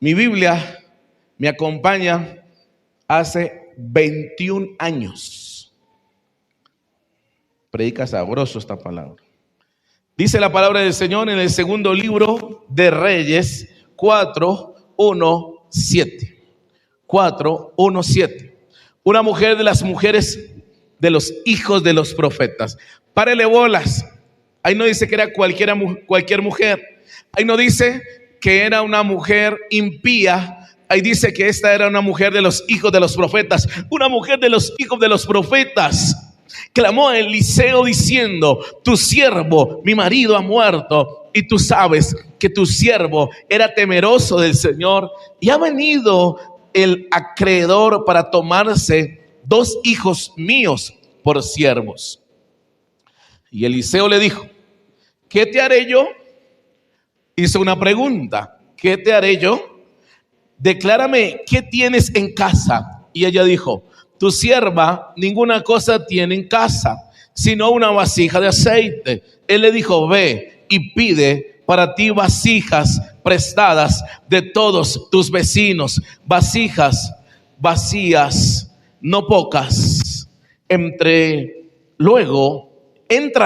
Mi Biblia me acompaña hace 21 años. Predica sabroso esta palabra. Dice la palabra del Señor en el segundo libro de Reyes 4:1-7. 4:1-7. Una mujer de las mujeres de los hijos de los profetas. Párele bolas. Ahí no dice que era cualquier mujer. Ahí no dice que era una mujer impía. Ahí dice que esta era una mujer de los hijos de los profetas. Una mujer de los hijos de los profetas. Clamó a Eliseo diciendo: tu siervo, mi marido, ha muerto, y tú sabes que tu siervo era temeroso del Señor, y ha venido el acreedor para tomarse 2 hijos míos por siervos. Y Eliseo le dijo: ¿qué te haré yo? Hizo una pregunta: ¿qué te haré yo? Declárame, ¿qué tienes en casa? Y ella dijo: tu sierva ninguna cosa tiene en casa, sino una vasija de aceite. Él le dijo: ve y pide para ti vasijas prestadas de todos tus vecinos, vasijas vacías, no pocas. Entra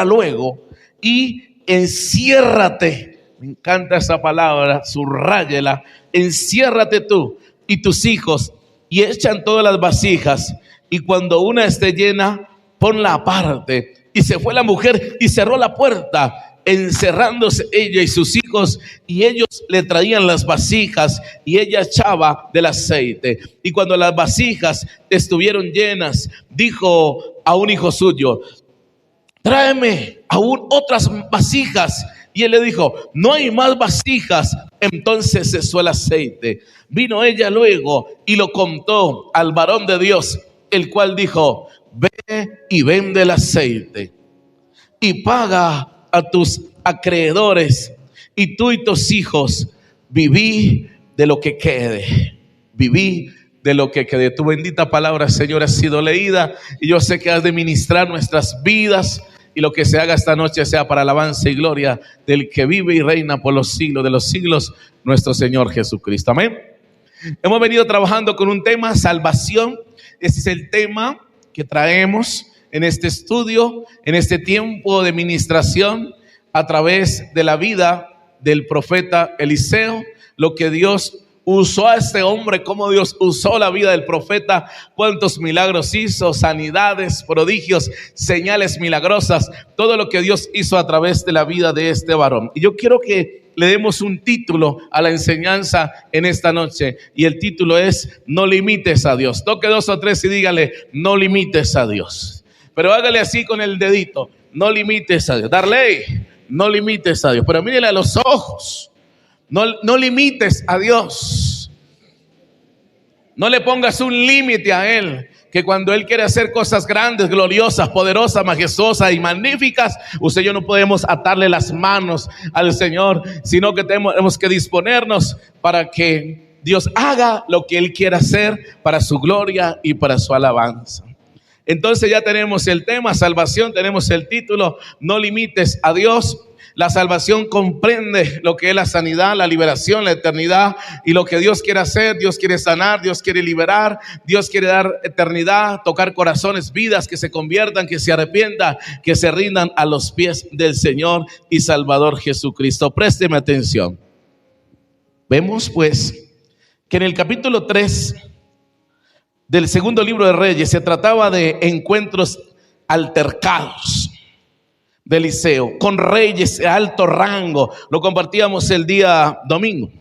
luego y enciérrate. Me encanta esa palabra, subráyela. Enciérrate tú y tus hijos, y echan todas las vasijas, y cuando una esté llena, ponla aparte. Y se fue la mujer y cerró la puerta, encerrándose ella y sus hijos, y ellos le traían las vasijas, y ella echaba del aceite. Y cuando las vasijas estuvieron llenas, dijo a un hijo suyo: tráeme aún otras vasijas. Y él le dijo: no hay más vasijas. Entonces cesó el aceite. Vino ella luego y lo contó al varón de Dios, el cual dijo: ve y vende el aceite y paga a tus acreedores, y tú y tus hijos viví de lo que quede. Viví de lo que quede. Tu bendita palabra, Señor, ha sido leída, y yo sé que has de ministrar nuestras vidas, y lo que se haga esta noche sea para alabanza y gloria del que vive y reina por los siglos de los siglos, nuestro Señor Jesucristo. Amén. Hemos venido trabajando con un tema: salvación. Ese es el tema que traemos en este estudio, en este tiempo de ministración, a través de la vida del profeta Eliseo. Lo que Dios usó a este hombre, cómo Dios usó la vida del profeta, cuántos milagros hizo, sanidades, prodigios, señales milagrosas, todo lo que Dios hizo a través de la vida de este varón. Y yo quiero que le demos un título a la enseñanza en esta noche, y el título es: no limites a Dios. Toque 2 o 3 y dígale: no limites a Dios. Pero hágale así con el dedito: no limites a Dios. Darle: no limites a Dios. Pero mírele a los ojos. No limites a Dios. No le pongas un límite a Él, que cuando Él quiere hacer cosas grandes, gloriosas, poderosas, majestuosas y magníficas, usted y yo no podemos atarle las manos al Señor, sino que tenemos que disponernos para que Dios haga lo que Él quiera hacer para su gloria y para su alabanza. Entonces ya tenemos el tema salvación, tenemos el título: no limites a Dios. La salvación comprende lo que es la sanidad, la liberación, la eternidad, y lo que Dios quiere hacer. Dios quiere sanar, Dios quiere liberar, Dios quiere dar eternidad, tocar corazones, vidas que se conviertan, que se arrepientan, que se rindan a los pies del Señor y Salvador Jesucristo. Présteme atención. Vemos pues que en el capítulo 3 del segundo libro de Reyes se trataba de encuentros altercados de Eliseo con reyes de alto rango. Lo compartíamos el día domingo.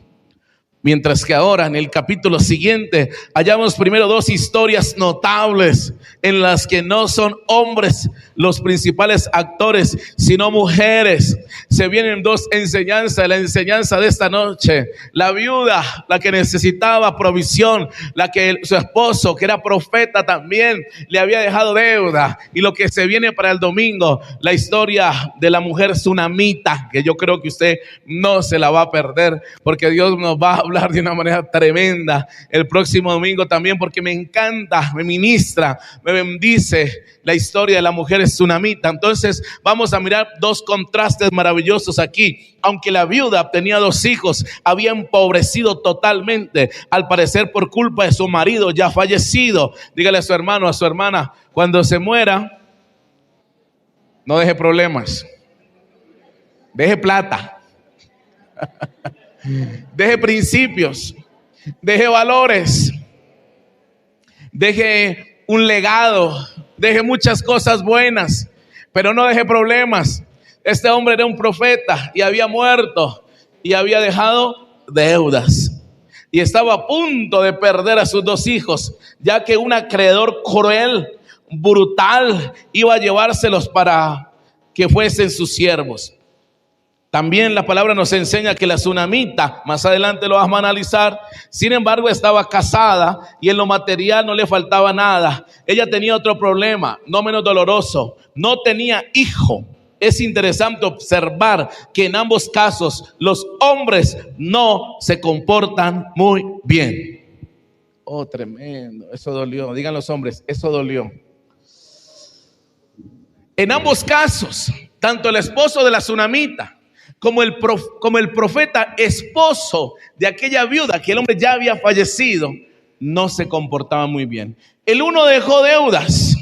Mientras que ahora en el capítulo siguiente hallamos primero 2 historias notables en las que no son hombres los principales actores, sino mujeres. Se vienen 2 enseñanzas. La enseñanza de esta noche: la viuda, la que necesitaba provisión, la que su esposo, que era profeta también, le había dejado deuda. Y lo que se viene para el domingo: la historia de la mujer sunamita, que yo creo que usted no se la va a perder, porque Dios nos va a hablar hablar de una manera tremenda el próximo domingo también, porque me encanta, me ministra, me bendice la historia de la mujer tsunamita. Entonces vamos a mirar dos contrastes maravillosos aquí. Aunque la viuda tenía 2 hijos, había empobrecido totalmente, al parecer por culpa de su marido ya fallecido. Dígale a su hermano, a su hermana, cuando se muera, no deje problemas, deje plata, deje principios, deje valores, deje un legado, deje muchas cosas buenas, pero no deje problemas. Este hombre era un profeta y había muerto y había dejado deudas y estaba a punto de perder a sus 2 hijos, ya que un acreedor cruel, brutal, iba a llevárselos para que fuesen sus siervos. También la palabra nos enseña que la tsunamita, más adelante lo vamos a analizar, sin embargo estaba casada y en lo material no le faltaba nada. Ella tenía otro problema, no menos doloroso, no tenía hijo. Es interesante observar que en ambos casos los hombres no se comportan muy bien. Oh, tremendo, eso dolió. Digan los hombres, eso dolió. En ambos casos, tanto el esposo de la tsunamita como el profeta esposo de aquella viuda, que el hombre ya había fallecido, no se comportaba muy bien. El uno dejó deudas,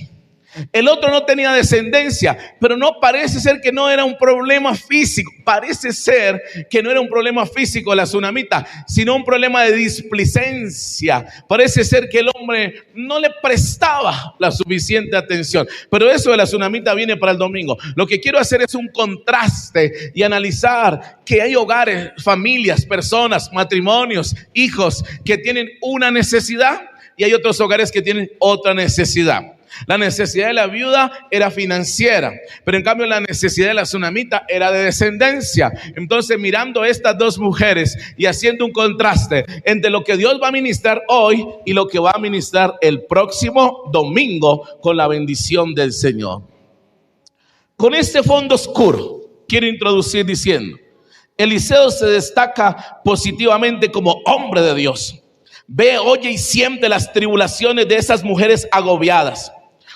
el otro no tenía descendencia, pero no parece ser que no era un problema físico. Parece ser que no era un problema físico la tsunamita, sino un problema de displicencia. Parece ser que el hombre no le prestaba la suficiente atención. Pero eso de la tsunamita viene para el domingo. Lo que quiero hacer es un contraste y analizar que hay hogares, familias, personas, matrimonios, hijos que tienen una necesidad y hay otros hogares que tienen otra necesidad. La necesidad de la viuda era financiera, pero en cambio la necesidad de la tsunamita era de descendencia. Entonces, mirando estas 2 mujeres y haciendo un contraste entre lo que Dios va a ministrar hoy y lo que va a ministrar el próximo domingo con la bendición del Señor. Con este fondo oscuro, quiero introducir diciendo, Eliseo se destaca positivamente como hombre de Dios. Ve, oye y siente las tribulaciones de esas mujeres agobiadas.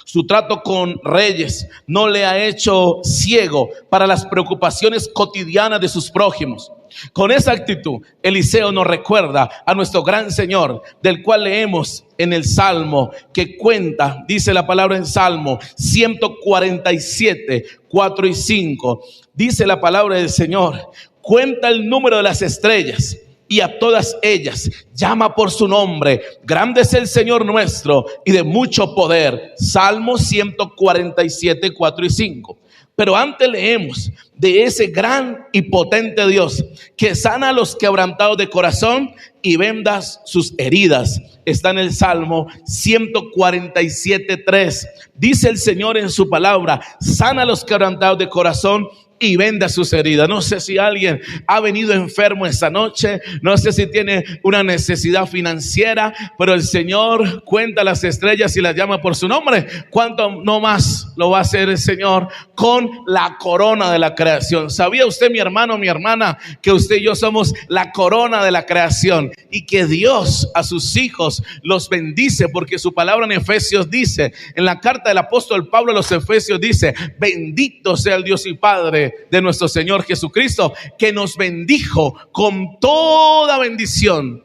Su trato con reyes no le ha hecho ciego para las preocupaciones cotidianas de sus prójimos. Con esa actitud, Eliseo nos recuerda a nuestro gran Señor, del cual leemos en el Salmo que cuenta, dice la palabra en Salmo 147, 4 y 5. Dice la palabra del Señor, cuenta el número de las estrellas y a todas ellas llama por su nombre. Grande es el Señor nuestro y de mucho poder. Salmo 147, 4 y 5. Pero antes leemos de ese gran y potente Dios que sana a los quebrantados de corazón y venda sus heridas. Está en el Salmo 147, 3. Dice el Señor en su palabra, sana a los quebrantados de corazón y venda sus heridas. No sé si alguien ha venido enfermo esta noche, no sé si tiene una necesidad financiera, pero el Señor cuenta las estrellas y las llama por su nombre. ¿Cuánto no más lo va a hacer el Señor con la corona de la creación? ¿Sabía usted, mi hermano, mi hermana, que usted y yo somos la corona de la creación y que Dios a sus hijos los bendice? Porque su palabra en Efesios dice, en la carta del apóstol Pablo a los Efesios dice, bendito sea el Dios y Padre de nuestro Señor Jesucristo, que nos bendijo con toda bendición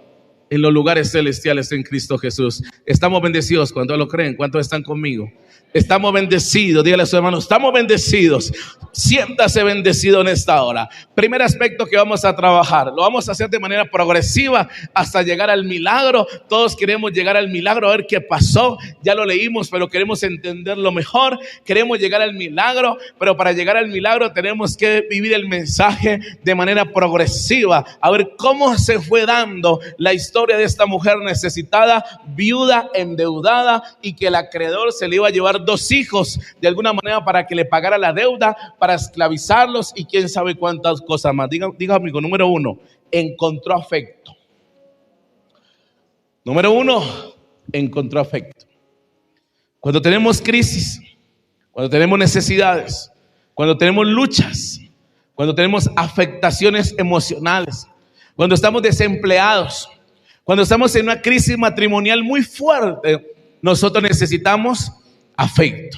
en los lugares celestiales en Cristo Jesús. Estamos bendecidos. ¿Cuántos lo creen? ¿Cuántos están conmigo? Estamos bendecidos. Dígale a su hermano, estamos bendecidos. Siéntase bendecido en esta hora. Primer aspecto que vamos a trabajar, lo vamos a hacer de manera progresiva hasta llegar al milagro. Todos queremos llegar al milagro, a ver qué pasó. Ya lo leímos, pero queremos entenderlo mejor. Queremos llegar al milagro, pero para llegar al milagro tenemos que vivir el mensaje de manera progresiva. A ver cómo se fue dando la historia de esta mujer necesitada, viuda, endeudada, y que el acreedor se le iba a llevar 2 hijos de alguna manera para que le pagara la deuda, para esclavizarlos y quién sabe cuántas cosas más. Diga amigo, número 1, encontró afecto. Número 1, encontró afecto. Cuando tenemos crisis, cuando tenemos necesidades, cuando tenemos luchas, cuando tenemos afectaciones emocionales, cuando estamos desempleados, cuando estamos en una crisis matrimonial muy fuerte, nosotros necesitamos afecto.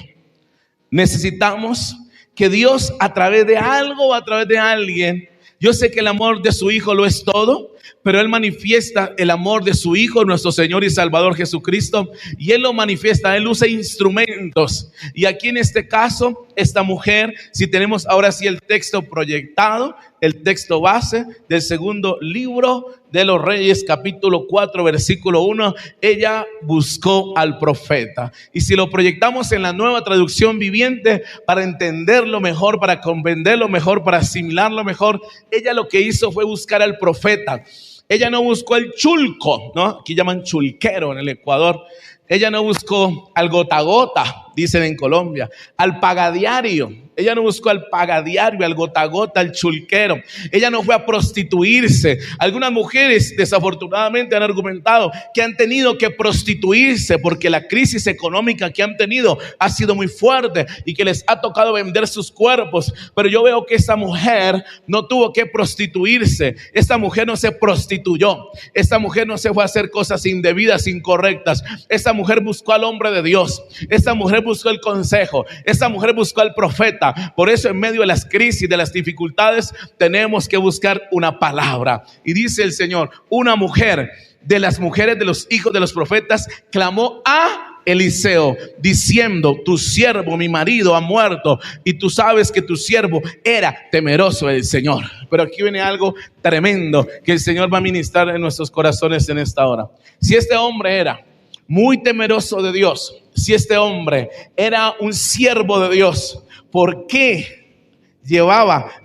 Necesitamos que Dios, a través de algo o a través de alguien, yo sé que el amor de su Hijo lo es todo, pero Él manifiesta el amor de su Hijo, nuestro Señor y Salvador Jesucristo, y Él lo manifiesta, Él usa instrumentos. Y aquí en este caso, esta mujer, si tenemos ahora sí el texto proyectado, el texto base del segundo libro de los Reyes, capítulo 4, versículo 1, ella buscó al profeta. Y si lo proyectamos en la Nueva Traducción Viviente, para entenderlo mejor, para comprenderlo mejor, para asimilarlo mejor, ella lo que hizo fue buscar al profeta. Ella no buscó el chulco, ¿no? Aquí llaman chulquero en el Ecuador. Ella no buscó al gota a gota, dicen en Colombia, al pagadiario. Ella no buscó al pagadiario, al gota a gota, al chulquero. Ella no fue a prostituirse. Algunas mujeres desafortunadamente han argumentado que han tenido que prostituirse porque la crisis económica que han tenido ha sido muy fuerte y que les ha tocado vender sus cuerpos. Pero yo veo que esta mujer no tuvo que prostituirse. Esta mujer no se prostituyó. Esta mujer no se fue a hacer cosas indebidas, incorrectas. Esta mujer buscó al hombre de Dios. Esta mujer buscó el consejo. Esta mujer buscó al profeta. Por eso en medio de las crisis, de las dificultades, tenemos que buscar una palabra. Y dice el Señor, una mujer de las mujeres de los hijos de los profetas clamó a Eliseo diciendo: tu siervo, mi marido, ha muerto, y tú sabes que tu siervo era temeroso del Señor. Pero aquí viene algo tremendo que el Señor va a ministrar en nuestros corazones en esta hora. Si este hombre era muy temeroso de Dios, si este hombre era un siervo de Dios, ¿por qué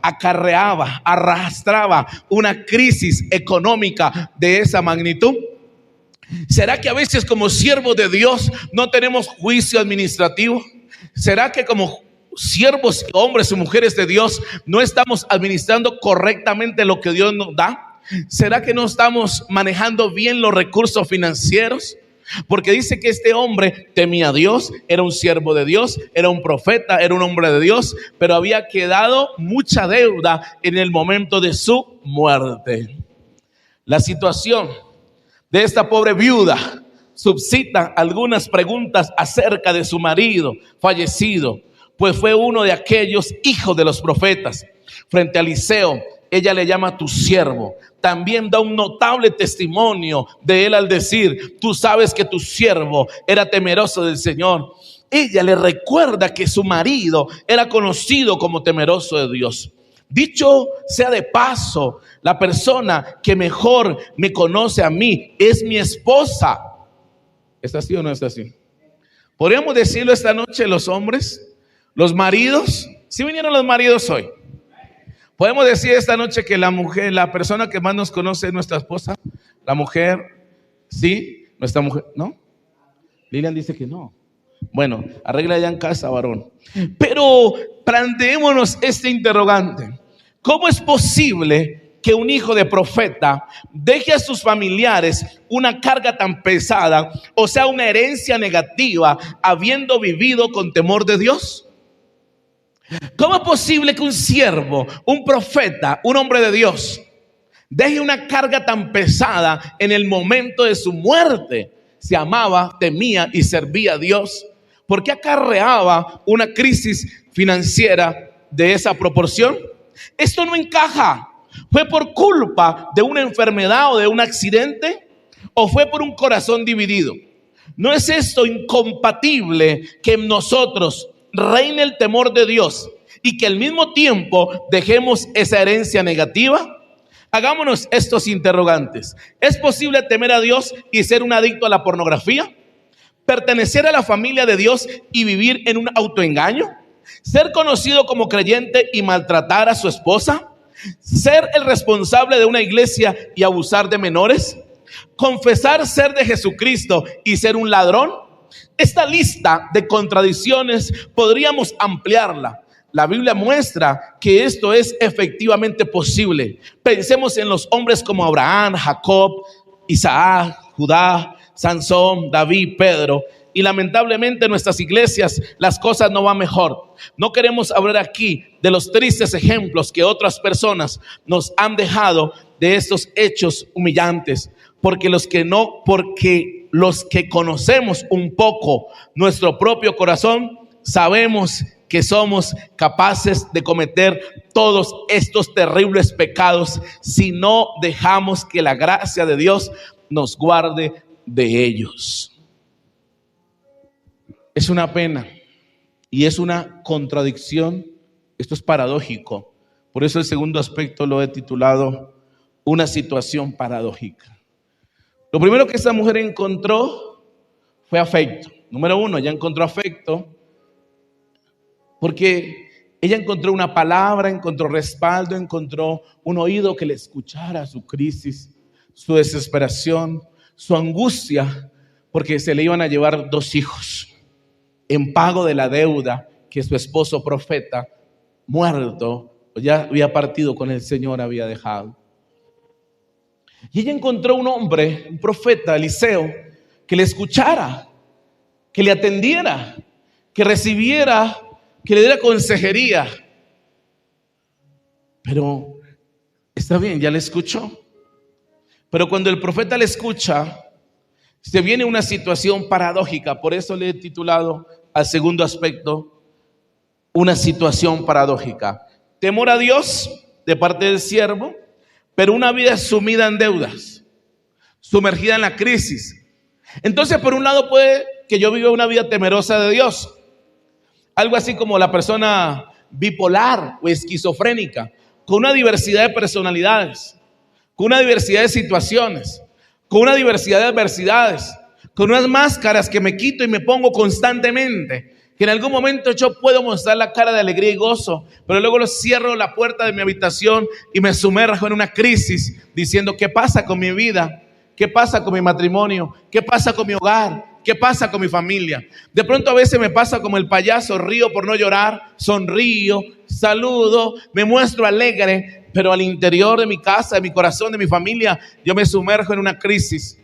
acarreaba, arrastraba una crisis económica de esa magnitud? ¿Será que a veces como siervos de Dios no tenemos juicio administrativo? ¿Será que como siervos, hombres y mujeres de Dios, no estamos administrando correctamente lo que Dios nos da? ¿Será que no estamos manejando bien los recursos financieros? Porque dice que este hombre temía a Dios, era un siervo de Dios, era un profeta, era un hombre de Dios, pero había quedado mucha deuda en el momento de su muerte. La situación de esta pobre viuda suscita algunas preguntas acerca de su marido fallecido, pues fue uno de aquellos hijos de los profetas. Frente a Eliseo, ella le llama tu siervo. También da un notable testimonio de él al decir: tú sabes que tu siervo era temeroso del Señor. Ella le recuerda que su marido era conocido como temeroso de Dios. Dicho sea de paso, la persona que mejor me conoce a mí es mi esposa. ¿Está así o no está así? ¿Podríamos decirlo esta noche los hombres, los maridos? ¿Sí vinieron los maridos hoy? Podemos decir esta noche que la mujer, la persona que más nos conoce es nuestra esposa, la mujer, sí, nuestra mujer, ¿no? Lilian dice que no. Bueno, arregla ya en casa, varón. Pero planteémonos este interrogante: ¿cómo es posible que un hijo de profeta deje a sus familiares una carga tan pesada, o sea, una herencia negativa, habiendo vivido con temor de Dios? ¿Cómo es posible que un siervo, un profeta, un hombre de Dios deje una carga tan pesada en el momento de su muerte? Se amaba, temía y servía a Dios. ¿Por qué acarreaba una crisis financiera de esa proporción? Esto no encaja. ¿Fue por culpa de una enfermedad o de un accidente? ¿O fue por un corazón dividido? ¿No es esto incompatible que en nosotros reine el temor de Dios y que al mismo tiempo dejemos esa herencia negativa? Hagámonos estos interrogantes. ¿Es posible temer a Dios y ser un adicto a la pornografía? ¿Pertenecer a la familia de Dios y vivir en un autoengaño? ¿Ser conocido como creyente y maltratar a su esposa? ¿Ser el responsable de una iglesia y abusar de menores? ¿Confesar ser de Jesucristo y ser un ladrón? Esta lista de contradicciones podríamos ampliarla. La Biblia muestra que esto es efectivamente posible. Pensemos en los hombres como Abraham, Jacob, Isaac, Judá, Sansón, David, Pedro. y lamentablemente en nuestras iglesias las cosas no van mejor. No queremos hablar aquí de los tristes ejemplos que otras personas nos han dejado de estos hechos humillantes, porque los que conocemos un poco nuestro propio corazón, sabemos que somos capaces de cometer todos estos terribles pecados si no dejamos que la gracia de Dios nos guarde de ellos. Es una pena y es una contradicción. Esto es paradójico. Por eso el segundo aspecto lo he titulado una situación paradójica. Lo primero que esta mujer encontró fue afecto. Número uno, ella encontró afecto porque ella encontró una palabra, encontró respaldo, encontró un oído que le escuchara su crisis, su desesperación, su angustia, porque se le iban a llevar 2 hijos en pago de la deuda que su esposo profeta, muerto, ya había partido con el Señor, había dejado. Y ella encontró un hombre, un profeta, Eliseo, que le escuchara, que le atendiera, que recibiera, que le diera consejería. Pero está bien, ya le escuchó. Pero cuando el profeta le escucha, se viene una situación paradójica. Por eso le he titulado al segundo aspecto, una situación paradójica. Temor a Dios de parte del siervo, pero una vida sumida en deudas, sumergida en la crisis. Entonces, por un lado puede que yo viva una vida temerosa de Dios, algo así como la persona bipolar o esquizofrénica, con una diversidad de personalidades, con una diversidad de situaciones, con una diversidad de adversidades, con unas máscaras que me quito y me pongo constantemente, que en algún momento yo puedo mostrar la cara de alegría y gozo, pero luego cierro la puerta de mi habitación y me sumerjo en una crisis diciendo: ¿qué pasa con mi vida? ¿Qué pasa con mi matrimonio? ¿Qué pasa con mi hogar? ¿Qué pasa con mi familia? De pronto a veces me pasa como el payaso, río por no llorar, sonrío, saludo, me muestro alegre, pero al interior de mi casa, de mi corazón, de mi familia, yo me sumerjo en una crisis.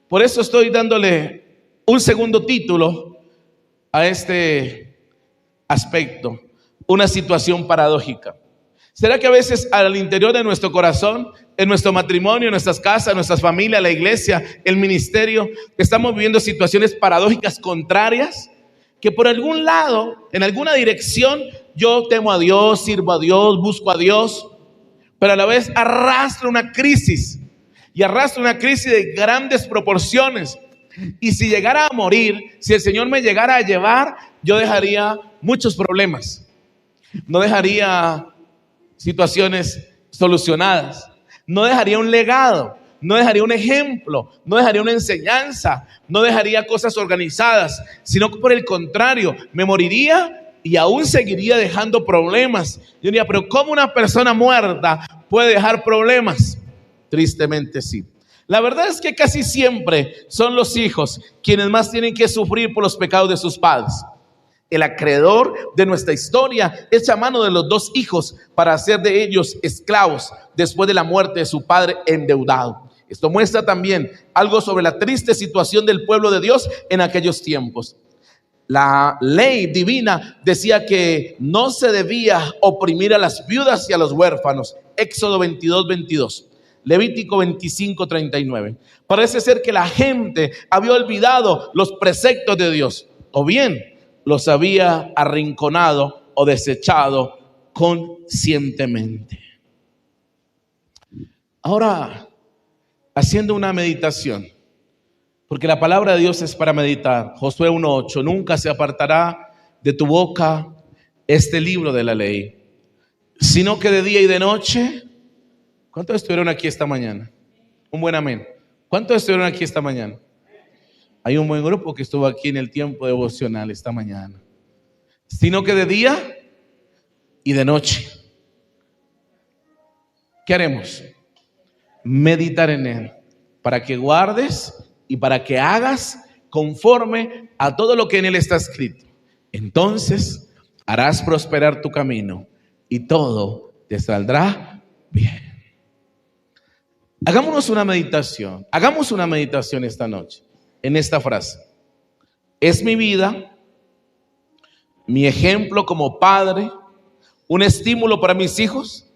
Por eso estoy dándole un segundo título a este aspecto, una situación paradójica. ¿Será que a veces al interior de nuestro corazón, en nuestro matrimonio, en nuestras casas, en nuestras familias, la iglesia, el ministerio, estamos viviendo situaciones paradójicas contrarias? Que por algún lado, en alguna dirección, yo temo a Dios, sirvo a Dios, busco a Dios, pero a la vez arrastro una crisis, y arrastro una crisis de grandes proporciones. Y si llegara a morir, si el Señor me llegara a llevar, yo dejaría muchos problemas, no dejaría situaciones solucionadas, no dejaría un legado, no dejaría un ejemplo, no dejaría una enseñanza, no dejaría cosas organizadas, sino que por el contrario, me moriría y aún seguiría dejando problemas. Yo diría: pero ¿cómo una persona muerta puede dejar problemas? Tristemente sí. La verdad es que casi siempre son los hijos quienes más tienen que sufrir por los pecados de sus padres. El acreedor de nuestra historia echa mano de los 2 hijos para hacer de ellos esclavos después de la muerte de su padre endeudado. Esto muestra también algo sobre la triste situación del pueblo de Dios en aquellos tiempos. La ley divina decía que no se debía oprimir a las viudas y a los huérfanos. Éxodo 22:22. Levítico 25:39. Parece ser que la gente había olvidado los preceptos de Dios, o bien los había arrinconado o desechado conscientemente. Ahora, haciendo una meditación, porque la palabra de Dios es para meditar. Josué 1:8, nunca se apartará de tu boca este libro de la ley, sino que de día y de noche. ¿Cuántos estuvieron aquí esta mañana? Un buen amén. ¿Cuántos estuvieron aquí esta mañana? Hay un buen grupo que estuvo aquí en el tiempo devocional esta mañana. Sino que de día y de noche. ¿Qué haremos? Meditar en él, para que guardes y para que hagas conforme a todo lo que en él está escrito. Entonces harás prosperar tu camino y todo te saldrá bien. Hagamos una meditación esta noche en esta frase. Es mi vida, mi ejemplo como padre, un estímulo para mis hijos,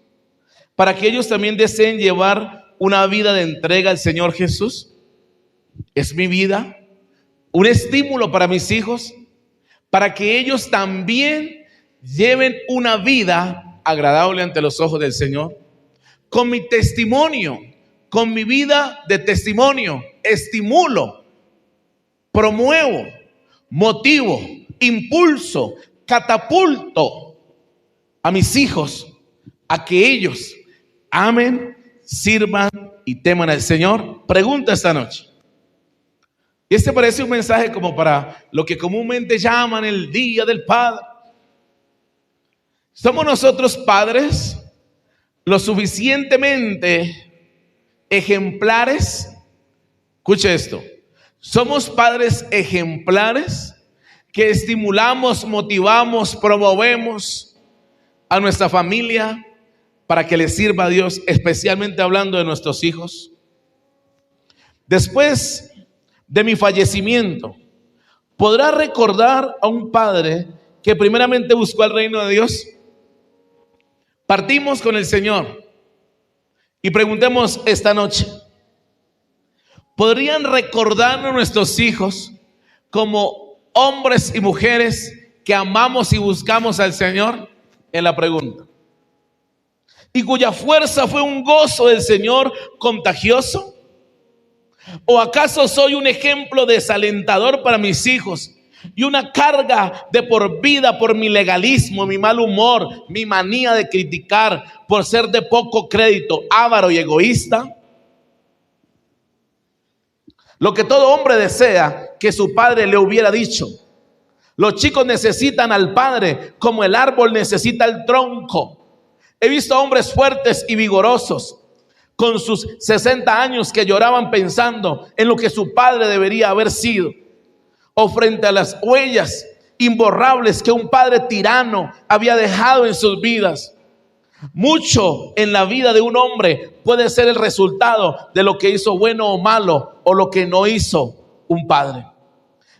para que ellos también deseen llevar una vida de entrega al Señor Jesús. Es mi vida, un estímulo para mis hijos, para que ellos también lleven una vida agradable ante los ojos del Señor. Con mi testimonio, con mi vida de testimonio, estimulo, promuevo, motivo, impulso, catapulto a mis hijos a que ellos amen, sirvan y teman al Señor. Pregunta esta noche. Y este parece un mensaje como para lo que comúnmente llaman el Día del Padre. ¿Somos nosotros padres lo suficientemente ejemplares? Escuche esto. ¿Somos padres ejemplares que estimulamos, motivamos, promovemos a nuestra familia para que les sirva a Dios, especialmente hablando de nuestros hijos? Después de mi fallecimiento, ¿podrá recordar a un padre que primeramente buscó el reino de Dios? Partimos con el Señor y preguntemos esta noche, ¿podrían recordarnos nuestros hijos como hombres y mujeres que amamos y buscamos al Señor? En la pregunta. ¿Y cuya fuerza fue un gozo del Señor contagioso? ¿O acaso soy un ejemplo desalentador para mis hijos y una carga de por vida por mi legalismo, mi mal humor, mi manía de criticar, por ser de poco crédito, avaro y egoísta? Lo que todo hombre desea que su padre le hubiera dicho. Los chicos necesitan al padre como el árbol necesita el tronco. He visto hombres fuertes y vigorosos con sus 60 años que lloraban pensando en lo que su padre debería haber sido, o frente a las huellas imborrables que un padre tirano había dejado en sus vidas. Mucho en la vida de un hombre puede ser el resultado de lo que hizo bueno o malo, o lo que no hizo un padre.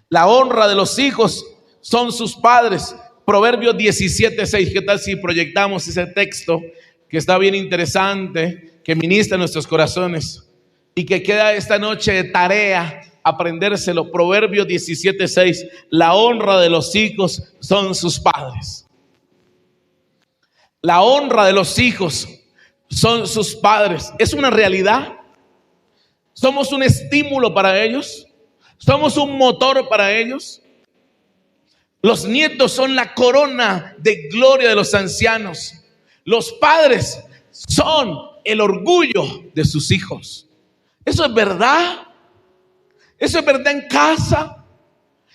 La honra de los hijos son sus padres. Proverbios 17:6. ¿Qué tal si proyectamos ese texto que está bien interesante, que ministra en nuestros corazones y que queda esta noche de tarea aprendérselo? Proverbios 17:6. La honra de los hijos son sus padres. La honra de los hijos son sus padres. Es una realidad. Somos un estímulo para ellos. Somos un motor para ellos. Los nietos son la corona de gloria de los ancianos. Los padres son el orgullo de sus hijos. Eso es verdad. Eso es verdad en casa.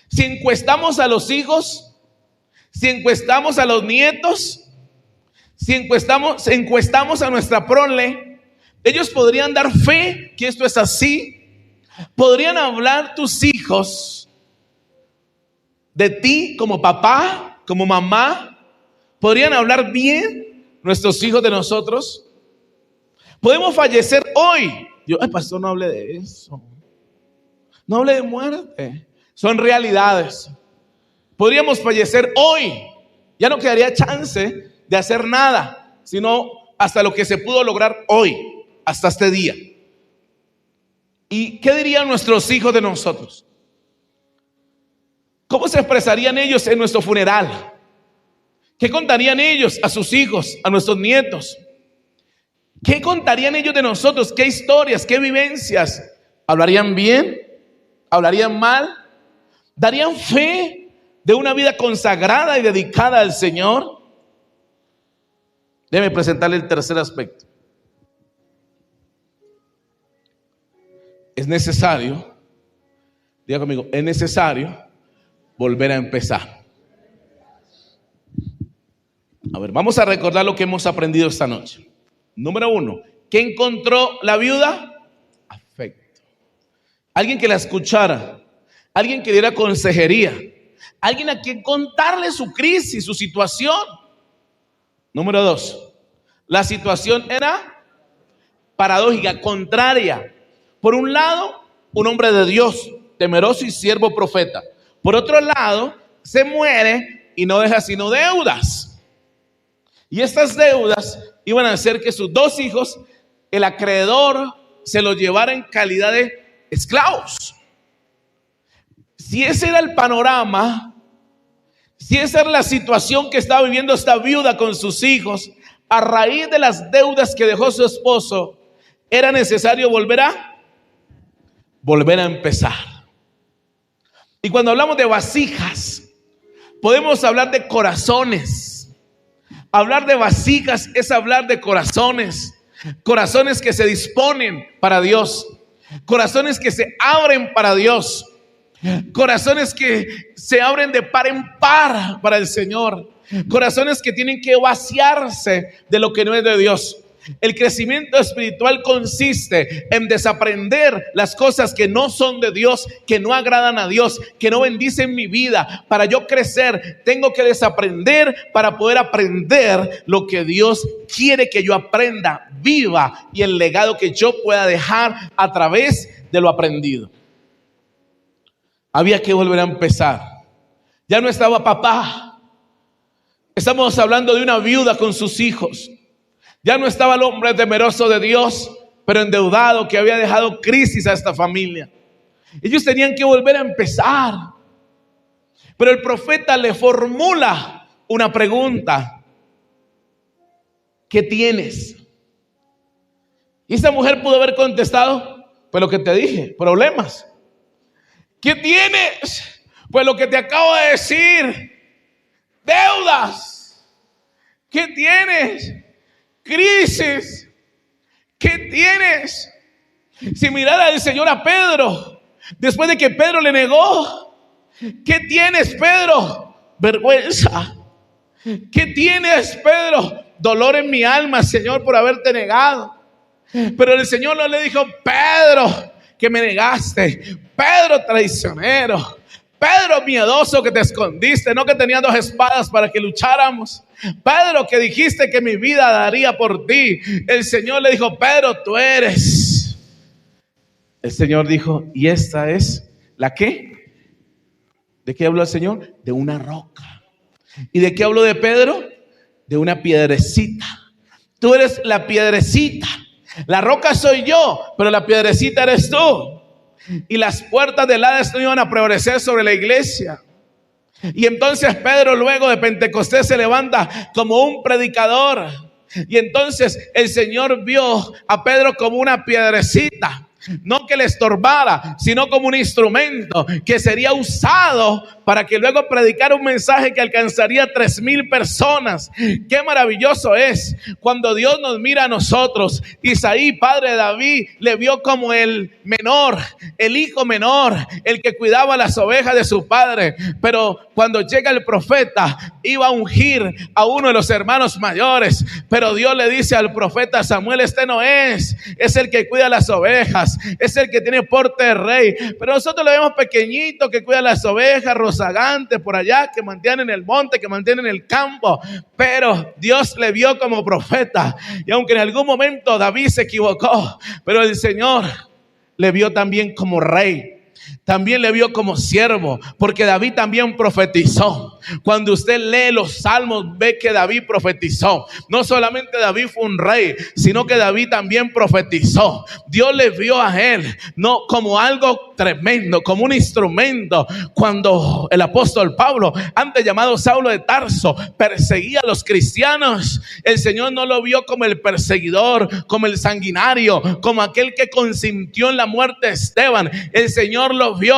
Si encuestamos a los hijos, si encuestamos a los nietos, si encuestamos a nuestra prole, ellos podrían dar fe que esto es así. Podrían hablar tus hijos de ti como papá, como mamá. Podrían hablar bien nuestros hijos de nosotros. Podemos fallecer hoy. Ay, pastor, no hable de eso. No hable de muerte. Son realidades. Podríamos fallecer hoy. Ya no quedaría chance de hacer nada, sino hasta lo que se pudo lograr hoy, hasta este día. ¿Y qué dirían nuestros hijos de nosotros? ¿Cómo se expresarían ellos en nuestro funeral? ¿Qué contarían ellos a sus hijos, a nuestros nietos? ¿Qué contarían ellos de nosotros? ¿Qué historias, qué vivencias? ¿Hablarían bien? ¿Hablarían mal? ¿Darían fe de una vida consagrada y dedicada al Señor? Déjeme presentarle el tercer aspecto. Es necesario, diga conmigo, es necesario volver a empezar. A ver, vamos a recordar lo que hemos aprendido esta noche. Número 1, ¿qué encontró la viuda? Afecto. Alguien que la escuchara, alguien que diera consejería, alguien a quien contarle su crisis, su situación. Número 2, la situación era paradójica, contraria. Por un lado, un hombre de Dios, temeroso y siervo profeta. Por otro lado, se muere y no deja sino deudas. Y estas deudas iban a hacer que sus dos hijos, el acreedor, se los llevara en calidad de esclavos. Si ese era el panorama, si esa era la situación que estaba viviendo esta viuda con sus hijos, a raíz de las deudas que dejó su esposo, era necesario volver a empezar. Y cuando hablamos de vasijas, podemos hablar de corazones. Hablar de vasijas es hablar de corazones. Corazones que se disponen para Dios. Corazones que se abren para Dios. Corazones que se abren de par en par para el Señor. Corazones que tienen que vaciarse de lo que no es de Dios. El crecimiento espiritual consiste en desaprender las cosas que no son de Dios, que no agradan a Dios, que no bendicen mi vida. Para yo crecer, tengo que desaprender para poder aprender lo que Dios quiere que yo aprenda, viva, y el legado que yo pueda dejar a través de lo aprendido. Había que volver a empezar. Ya no estaba papá. Estamos hablando de una viuda con sus hijos. Ya no estaba el hombre temeroso de Dios, pero endeudado, que había dejado crisis a esta familia. Ellos tenían que volver a empezar. Pero el profeta le formula una pregunta: ¿qué tienes? Y esta mujer pudo haber contestado: pues lo que te dije, problemas. ¿Qué tienes? Pues lo que te acabo de decir, deudas. ¿Qué tienes? Crisis. ¿Qué tienes? Si mirara el Señor a Pedro, después de que Pedro le negó, ¿qué tienes, Pedro? Vergüenza. ¿Qué tienes, Pedro? Dolor en mi alma, Señor, por haberte negado. Pero el Señor no le dijo: Pedro, que me negaste, Pedro traicionero, Pedro miedoso que te escondiste, no que tenía dos espadas para que lucháramos, Pedro que dijiste que mi vida daría por ti. El Señor le dijo: Pedro, tú eres. El Señor dijo: ¿y esta es la qué? ¿De qué habló el Señor? De una roca. ¿Y de qué habló de Pedro? De una piedrecita. Tú eres la piedrecita. La roca soy yo, pero la piedrecita eres tú. Y las puertas del Hades no iban a prevalecer sobre la iglesia. Y entonces Pedro, luego de Pentecostés, se levanta como un predicador. Y entonces el Señor vio a Pedro como una piedrecita, no que le estorbara, sino como un instrumento que sería usado para que luego predicara un mensaje que alcanzaría 3,000 personas. Qué maravilloso es cuando Dios nos mira a nosotros. Isaí, padre de David, le vio como el menor, el hijo menor, el que cuidaba las ovejas de su padre. Pero cuando llega el profeta, iba a ungir a uno de los hermanos mayores. Pero Dios le dice al profeta Samuel: este no es el que cuida las ovejas, es el que tiene porte de rey. Pero nosotros lo vemos pequeñito, que cuida las ovejas, rozagante por allá, que mantiene en el monte, que mantiene en el campo. Pero Dios le vio como profeta. Y aunque en algún momento David se equivocó, pero el Señor le vio también como rey. También le vio como siervo, porque David también profetizó. Cuando usted lee los salmos, ve que David profetizó. No solamente David fue un rey, sino que David también profetizó. Dios le vio a él no como algo tremendo, como un instrumento. Cuando el apóstol Pablo, antes llamado Saulo de Tarso, perseguía a los cristianos, el Señor no lo vio como el perseguidor, como el sanguinario, como aquel que consintió en la muerte de Esteban. El Señor lo vio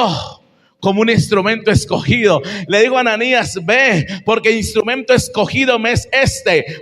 como un instrumento escogido. Le digo a Ananías: ve, porque instrumento escogido me es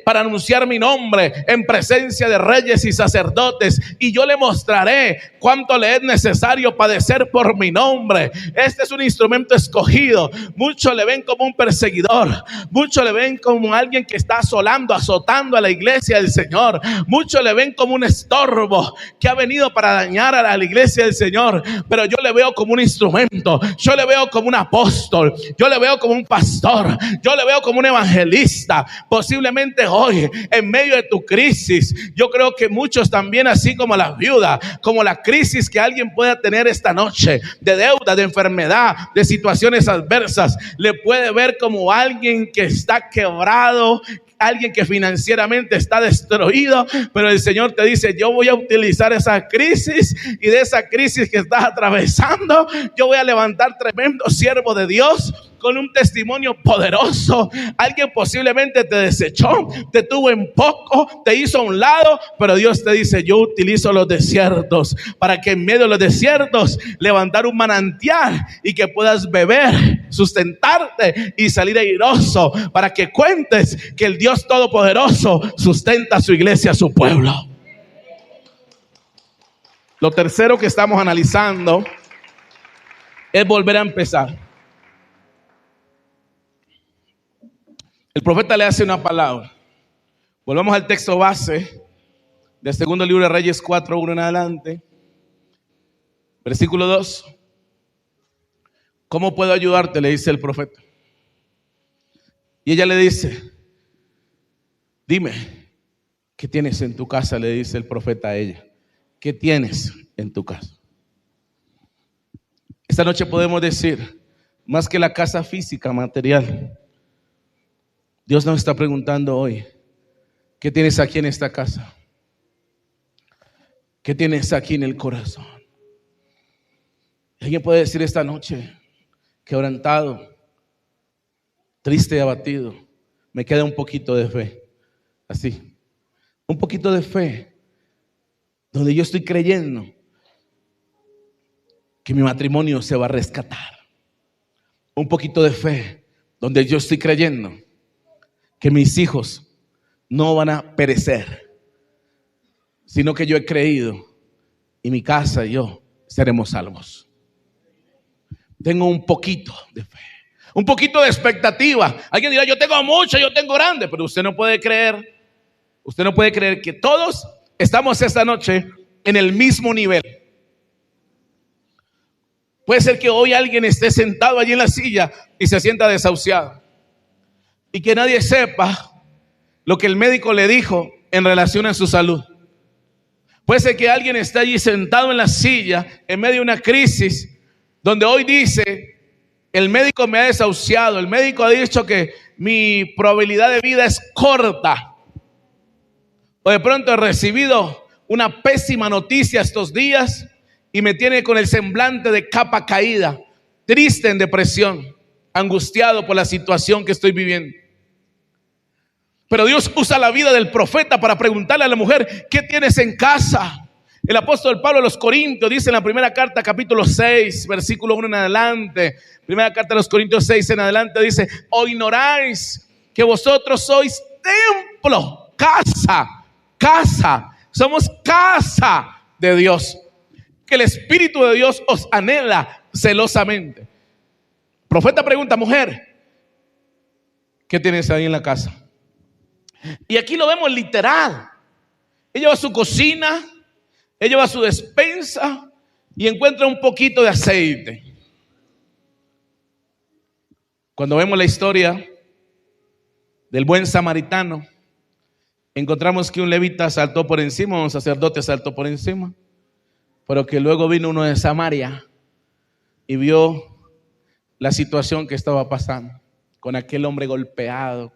para anunciar mi nombre en presencia de reyes y sacerdotes, y yo le mostraré cuánto le es necesario padecer por mi nombre. Este es un instrumento escogido. Muchos le ven como un perseguidor, muchos le ven como alguien que está asolando, azotando a la iglesia del Señor. Muchos le ven como un estorbo que ha venido para dañar a la iglesia del Señor, pero yo le veo como un instrumento. Yo yo le veo como un apóstol, yo le veo como un pastor, yo le veo como un evangelista. Posiblemente hoy, en medio de tu crisis, yo creo que muchos también, así como la viuda, como la crisis que alguien pueda tener esta noche, de deuda, de enfermedad, de situaciones adversas, le puede ver como alguien que está quebrado, alguien que financieramente está destruido, pero el Señor te dice: yo voy a utilizar esa crisis, y de esa crisis que estás atravesando, yo voy a levantar tremendo siervo de Dios con un testimonio poderoso. Alguien posiblemente te desechó, te tuvo en poco, te hizo a un lado, pero Dios te dice: yo utilizo los desiertos para que en medio de los desiertos levantar un manantial y que puedas beber, sustentarte y salir airoso, para que cuentes que el Dios Todopoderoso sustenta a su iglesia, a su pueblo. Lo tercero que estamos analizando es volver a empezar. El profeta le hace una palabra. Volvamos al texto base del segundo libro de Reyes 4:1 en adelante. Versículo 2. ¿Cómo puedo ayudarte?, le dice el profeta. Y ella le dice: dime, ¿qué tienes en tu casa?, le dice el profeta a ella. ¿Qué tienes en tu casa? Esta noche podemos decir, más que la casa física, material, Dios nos está preguntando hoy: ¿qué tienes aquí en esta casa? ¿Qué tienes aquí en el corazón? Alguien puede decir esta noche, quebrantado, triste y abatido: me queda un poquito de fe. Así, un poquito de fe, donde yo estoy creyendo que mi matrimonio se va a rescatar. Un poquito de fe, donde yo estoy creyendo que mis hijos no van a perecer, sino que yo he creído y mi casa y yo seremos salvos. Tengo un poquito de fe, un poquito de expectativa. Alguien dirá: yo tengo mucho, yo tengo grande, pero usted no puede creer que todos estamos esta noche en el mismo nivel. Puede ser que hoy alguien esté sentado allí en la silla y se sienta desahuciado, y que nadie sepa lo que el médico le dijo en relación a su salud. Puede ser que alguien esté allí sentado en la silla en medio de una crisis, donde hoy dice: el médico me ha desahuciado, el médico ha dicho que mi probabilidad de vida es corta. O de pronto he recibido una pésima noticia estos días y me tiene con el semblante de capa caída, triste, en depresión, angustiado por la situación que estoy viviendo. Pero Dios usa la vida del profeta para preguntarle a la mujer: ¿qué tienes en casa? El apóstol Pablo a los Corintios dice en la primera carta, capítulo 6, versículo 1 en adelante. Primera carta a los Corintios 6 en adelante dice: ¿o ignoráis que vosotros sois templo, casa, somos casa de Dios, que el Espíritu de Dios os anhela celosamente? El profeta pregunta: mujer, ¿qué tienes ahí en la casa? Y aquí lo vemos literal. Ella va a su cocina, ella va a su despensa y encuentra un poquito de aceite. Cuando vemos la historia del buen samaritano, encontramos que un levita saltó por encima, un sacerdote saltó por encima, pero que luego vino uno de Samaria y vio la situación que estaba pasando con aquel hombre golpeado,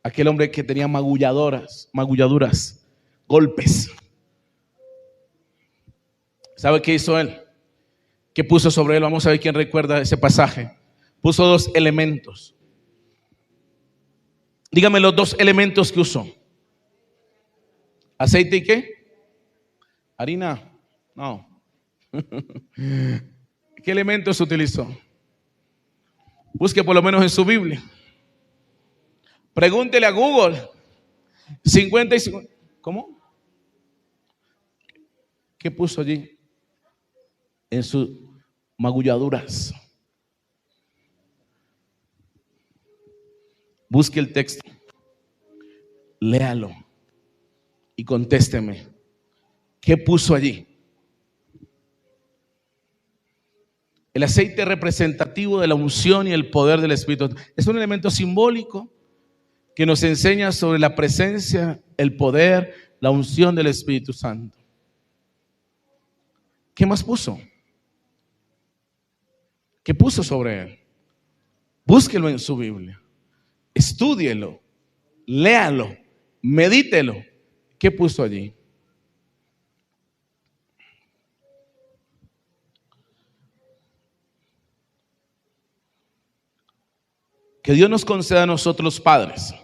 aquel hombre que tenía magulladuras, golpes. ¿Sabe qué hizo él? ¿Qué puso sobre él? Vamos a ver quién recuerda ese pasaje. Puso 2 elementos. Dígame los 2 elementos que usó. ¿Aceite y qué? ¿Harina? No. ¿Qué elementos utilizó? Busque por lo menos en su Biblia. Pregúntele a Google. 50 y 50. ¿Cómo? ¿Qué puso allí? En sus magulladuras. Busque el texto, léalo y contésteme. ¿Qué puso allí? El aceite representativo de la unción y el poder del Espíritu. Es un elemento simbólico que nos enseña sobre la presencia, el poder, la unción del Espíritu Santo. ¿Qué más puso? ¿Qué puso sobre él? Búsquelo en su Biblia, estúdielo, léalo, medítelo. ¿Qué puso allí? Que Dios nos conceda a nosotros, padres,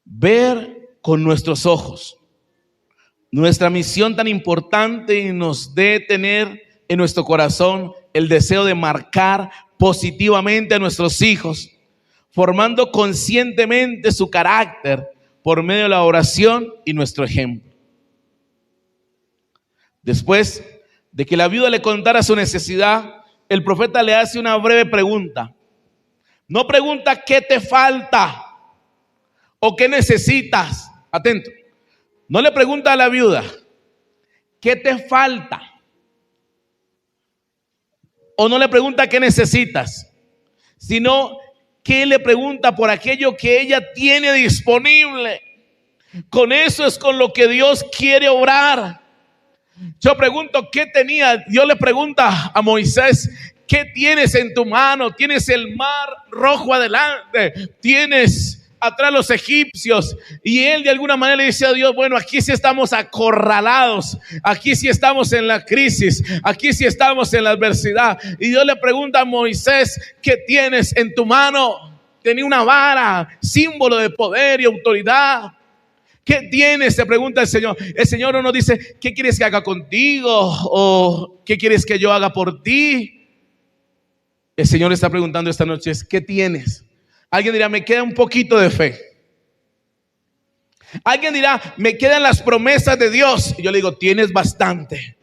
ver con nuestros ojos nuestra misión tan importante y nos dé tener en nuestro corazón el deseo de marcar positivamente a nuestros hijos, formando conscientemente su carácter por medio de la oración y nuestro ejemplo. Después de que la viuda le contara su necesidad, el profeta le hace una breve pregunta. No pregunta qué te falta o qué necesitas. Atento. No le pregunta a la viuda qué te falta. O no le pregunta qué necesitas, sino que le pregunta por aquello que ella tiene disponible. Con eso es con lo que Dios quiere obrar. Yo pregunto qué tenía. Dios le pregunta a Moisés: ¿qué tienes en tu mano? Tienes el mar rojo adelante, tienes atrás los egipcios. Y él de alguna manera le dice a Dios: bueno, aquí sí estamos acorralados, aquí sí estamos en la crisis, aquí sí estamos en la adversidad. Y Dios le pregunta a Moisés: ¿qué tienes en tu mano? Tenía una vara, símbolo de poder y autoridad. ¿Qué tienes? Se pregunta el Señor. El Señor no nos dice: ¿qué quieres que haga contigo? ¿O qué quieres que yo haga por ti? El Señor está preguntando esta noche: ¿qué tienes? Alguien dirá: me queda un poquito de fe. Alguien dirá: me quedan las promesas de Dios. Y yo le digo: tienes bastante,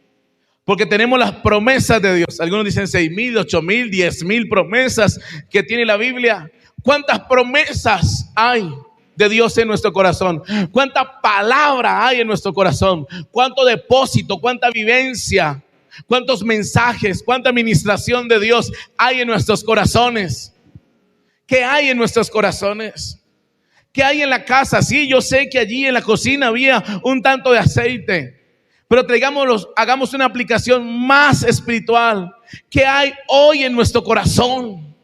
porque tenemos las promesas de Dios. Algunos dicen 6,000, 8,000, 10,000 promesas que tiene la Biblia. ¿Cuántas promesas hay de Dios en nuestro corazón? ¿Cuánta palabra hay en nuestro corazón? ¿Cuánto depósito? ¿Cuánta vivencia? ¿Cuántos mensajes? ¿Cuánta administración de Dios hay en nuestros corazones? ¿Qué hay en nuestros corazones? ¿Qué hay en la casa? Sí, yo sé que allí en la cocina había un tanto de aceite, pero hagamos una aplicación más espiritual. ¿Qué hay hoy en nuestro corazón?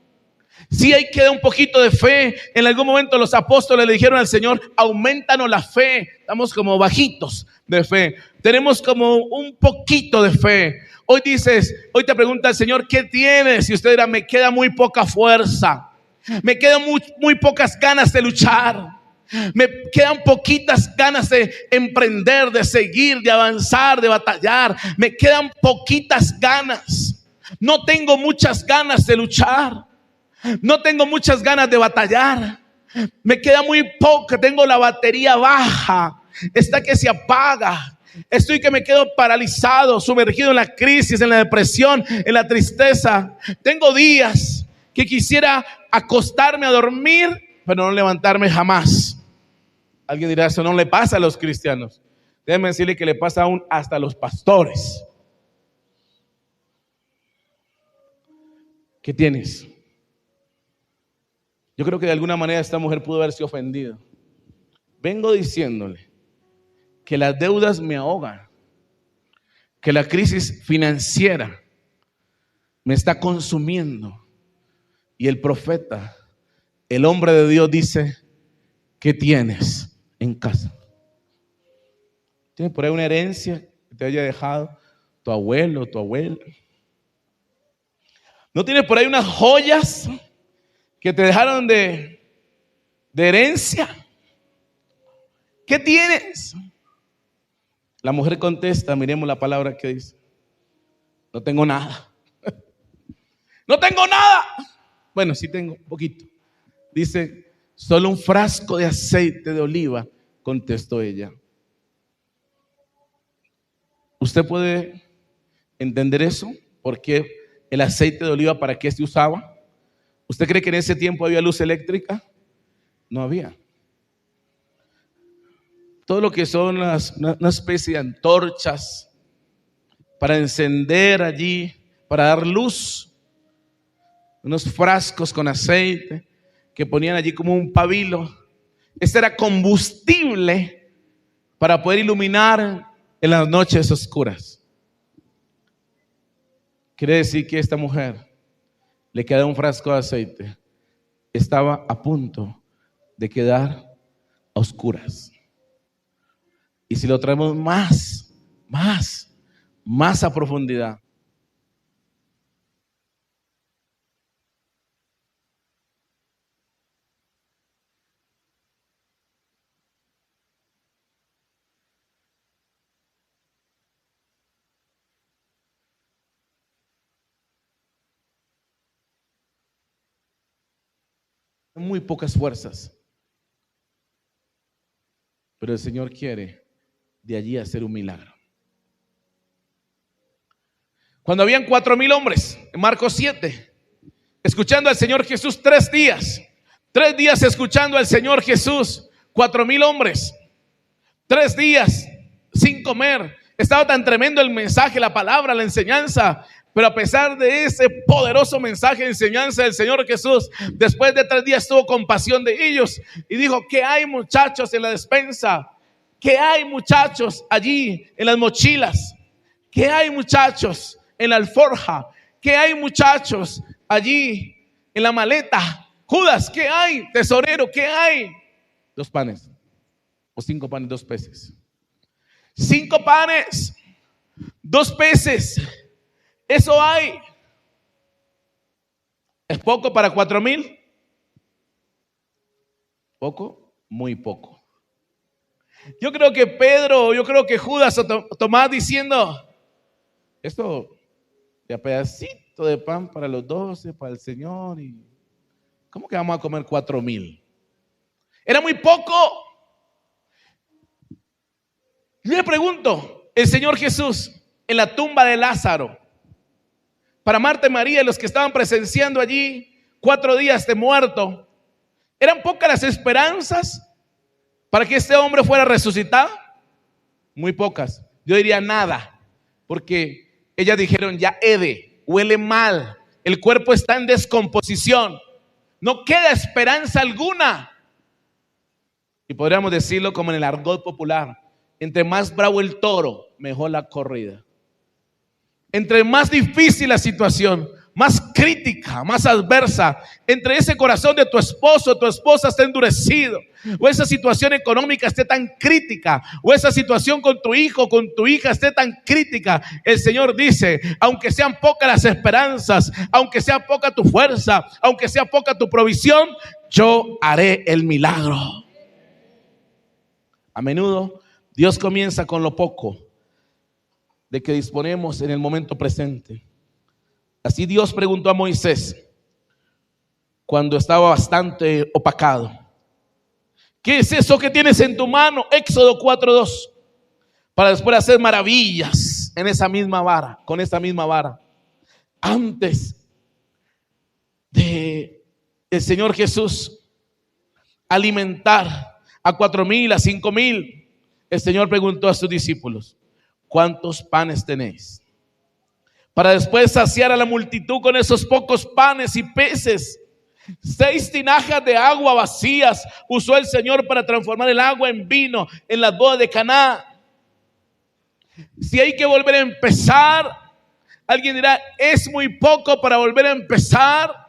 Sí, ahí queda un poquito de fe. En algún momento los apóstoles le dijeron al Señor: aumentanos la fe. Estamos como bajitos de fe. Tenemos como un poquito de fe. Hoy te pregunta el Señor: ¿qué tienes? Y usted dirá: me queda muy poca fuerza. Me quedan muy pocas ganas de luchar. Me quedan poquitas ganas de emprender, de seguir, de avanzar, de batallar. Me quedan poquitas ganas. No tengo muchas ganas de luchar. No tengo muchas ganas de batallar. Me queda muy poco. Tengo la batería baja. Está que se apaga. Estoy que me quedo paralizado, sumergido en la crisis, en la depresión, en la tristeza. Tengo días que quisiera acostarme a dormir, pero no levantarme jamás. Alguien dirá: eso no le pasa a los cristianos. Déjenme decirle que le pasa aún hasta a los pastores. ¿Qué tienes? Yo creo que de alguna manera esta mujer pudo haberse ofendido. Vengo diciéndole que las deudas me ahogan, que la crisis financiera me está consumiendo. Y el profeta, el hombre de Dios, dice: ¿qué tienes en casa? ¿Tienes por ahí una herencia que te haya dejado tu abuelo, tu abuela? ¿No tienes por ahí unas joyas que te dejaron de herencia? ¿Qué tienes? La mujer contesta, miremos la palabra que dice: no tengo nada. No tengo nada. Bueno, sí tengo un poquito. Dice: solo un frasco de aceite de oliva, contestó ella. ¿Usted puede entender eso? ¿Por qué el aceite de oliva, para qué se usaba? ¿Usted cree que en ese tiempo había luz eléctrica? No había. Todo lo que son una especie de antorchas para encender allí, para dar luz unos frascos con aceite que ponían allí como un pabilo. Este era combustible para poder iluminar en las noches oscuras. Quiere decir que esta mujer le queda un frasco de aceite. Estaba a punto de quedar a oscuras. Y si lo traemos más a profundidad, muy pocas fuerzas, pero el Señor quiere de allí hacer un milagro. Cuando habían 4,000 hombres, en Marcos 7, escuchando al Señor Jesús 3 días, 3 días escuchando al Señor Jesús, 4,000 hombres, 3 días sin comer. Estaba tan tremendo el mensaje, la palabra, la enseñanza. Pero a pesar de ese poderoso mensaje de enseñanza del Señor Jesús, después de 3 días tuvo compasión de ellos y dijo: ¿qué hay, muchachos, en la despensa? ¿Qué hay, muchachos, allí en las mochilas? ¿Qué hay, muchachos, en la alforja? ¿Qué hay, muchachos, allí en la maleta? Judas, ¿qué hay? Tesorero, ¿qué hay? 2 panes, o 5 panes, 2 peces. 5 panes, 2 peces. Eso hay. ¿Es poco para 4,000? ¿Poco? Muy poco. Yo creo que Pedro, yo creo que Judas o Tomás diciendo: esto de a pedacito de pan para los 12, para el Señor, y ¿cómo que vamos a comer 4,000? Era muy poco. Yo le pregunto, el Señor Jesús en la tumba de Lázaro, para Marta y María y los que estaban presenciando allí 4 días de muerto, ¿eran pocas las esperanzas para que este hombre fuera resucitado? Muy pocas. Yo diría nada, porque ellas dijeron: ya hede, huele mal, el cuerpo está en descomposición, no queda esperanza alguna. Y podríamos decirlo como en el argot popular: entre más bravo el toro, mejor la corrida. Entre más difícil la situación, más crítica, más adversa, entre ese corazón de tu esposo o tu esposa esté endurecido, o esa situación económica esté tan crítica, o esa situación con tu hijo, con tu hija esté tan crítica, el Señor dice: aunque sean pocas las esperanzas, aunque sea poca tu fuerza, aunque sea poca tu provisión, yo haré el milagro. A menudo Dios comienza con lo poco de que disponemos en el momento presente. Así Dios preguntó a Moisés cuando estaba bastante opacado: ¿qué es eso que tienes en tu mano? Éxodo 4:2. Para después hacer maravillas en esa misma vara, con esa misma vara. Antes de el Señor Jesús alimentar a 4,000, a 5,000, el Señor preguntó a sus discípulos: ¿cuántos panes tenéis? Para después saciar a la multitud con esos pocos panes y peces. 6 tinajas de agua vacías usó el Señor para transformar el agua en vino en las bodas de Caná. Si hay que volver a empezar, alguien dirá: es muy poco para volver a empezar,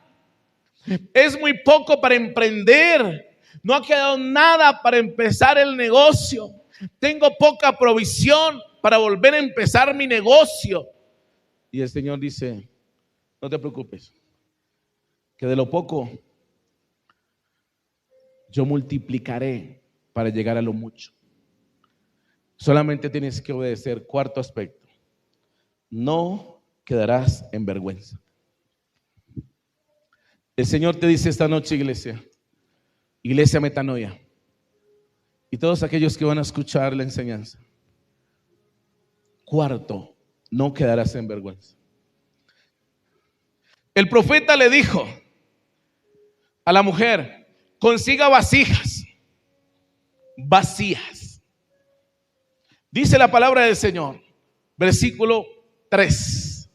es muy poco para emprender, no ha quedado nada para empezar el negocio, tengo poca provisión para volver a empezar mi negocio. Y el Señor dice: no te preocupes, que de lo poco yo multiplicaré para llegar a lo mucho. Solamente tienes que obedecer. 4º aspecto: no quedarás en vergüenza. El Señor te dice esta noche, iglesia Metanoia, y todos aquellos que van a escuchar la enseñanza: 4, no quedarás en vergüenza. El profeta le dijo a la mujer: consiga vasijas vacías. Dice la palabra del Señor, versículo 3: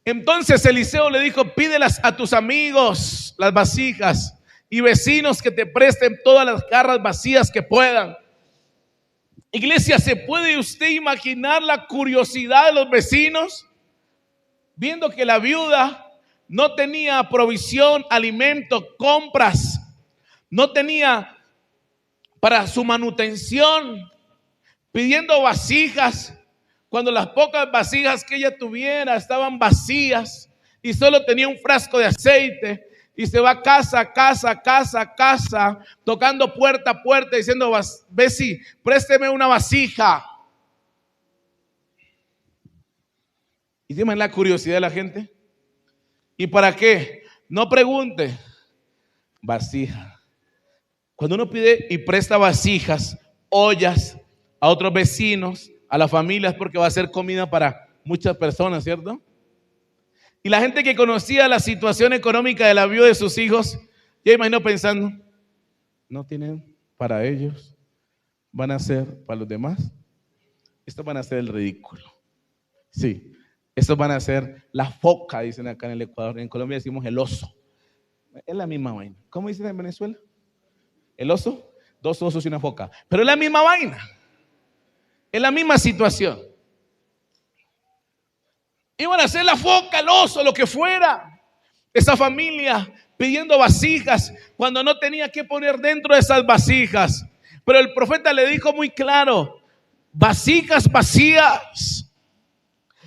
Entonces Eliseo le dijo: pídelas a tus amigos, las vasijas, y vecinos que te presten todas las jarras vacías que puedan. Iglesia, ¿se puede usted imaginar la curiosidad de los vecinos? Viendo que la viuda no tenía provisión, alimento, compras, no tenía para su manutención, pidiendo vasijas, cuando las pocas vasijas que ella tuviera estaban vacías y solo tenía un frasco de aceite, y se va casa a casa, casa a casa, tocando puerta a puerta, diciendo: veci, présteme una vasija. ¿Y dime la curiosidad de la gente? ¿Y para qué? No pregunte. Vasija. Cuando uno pide y presta vasijas, ollas a otros vecinos, a las familias, porque va a ser comida para muchas personas, ¿cierto? Y la gente que conocía la situación económica de la viuda de sus hijos, yo imagino pensando: no tienen para ellos, van a ser para los demás. Estos van a ser el ridículo. Sí, estos van a ser la foca, dicen acá en el Ecuador. En Colombia decimos el oso. Es la misma vaina. ¿Cómo dicen en Venezuela? El oso, dos osos y una foca. Pero es la misma vaina. Es la misma situación. Iban a ser la foca, el oso, lo que fuera. Esa familia pidiendo vasijas cuando no tenía que poner dentro de esas vasijas. Pero el profeta le dijo muy claro: vasijas vacías.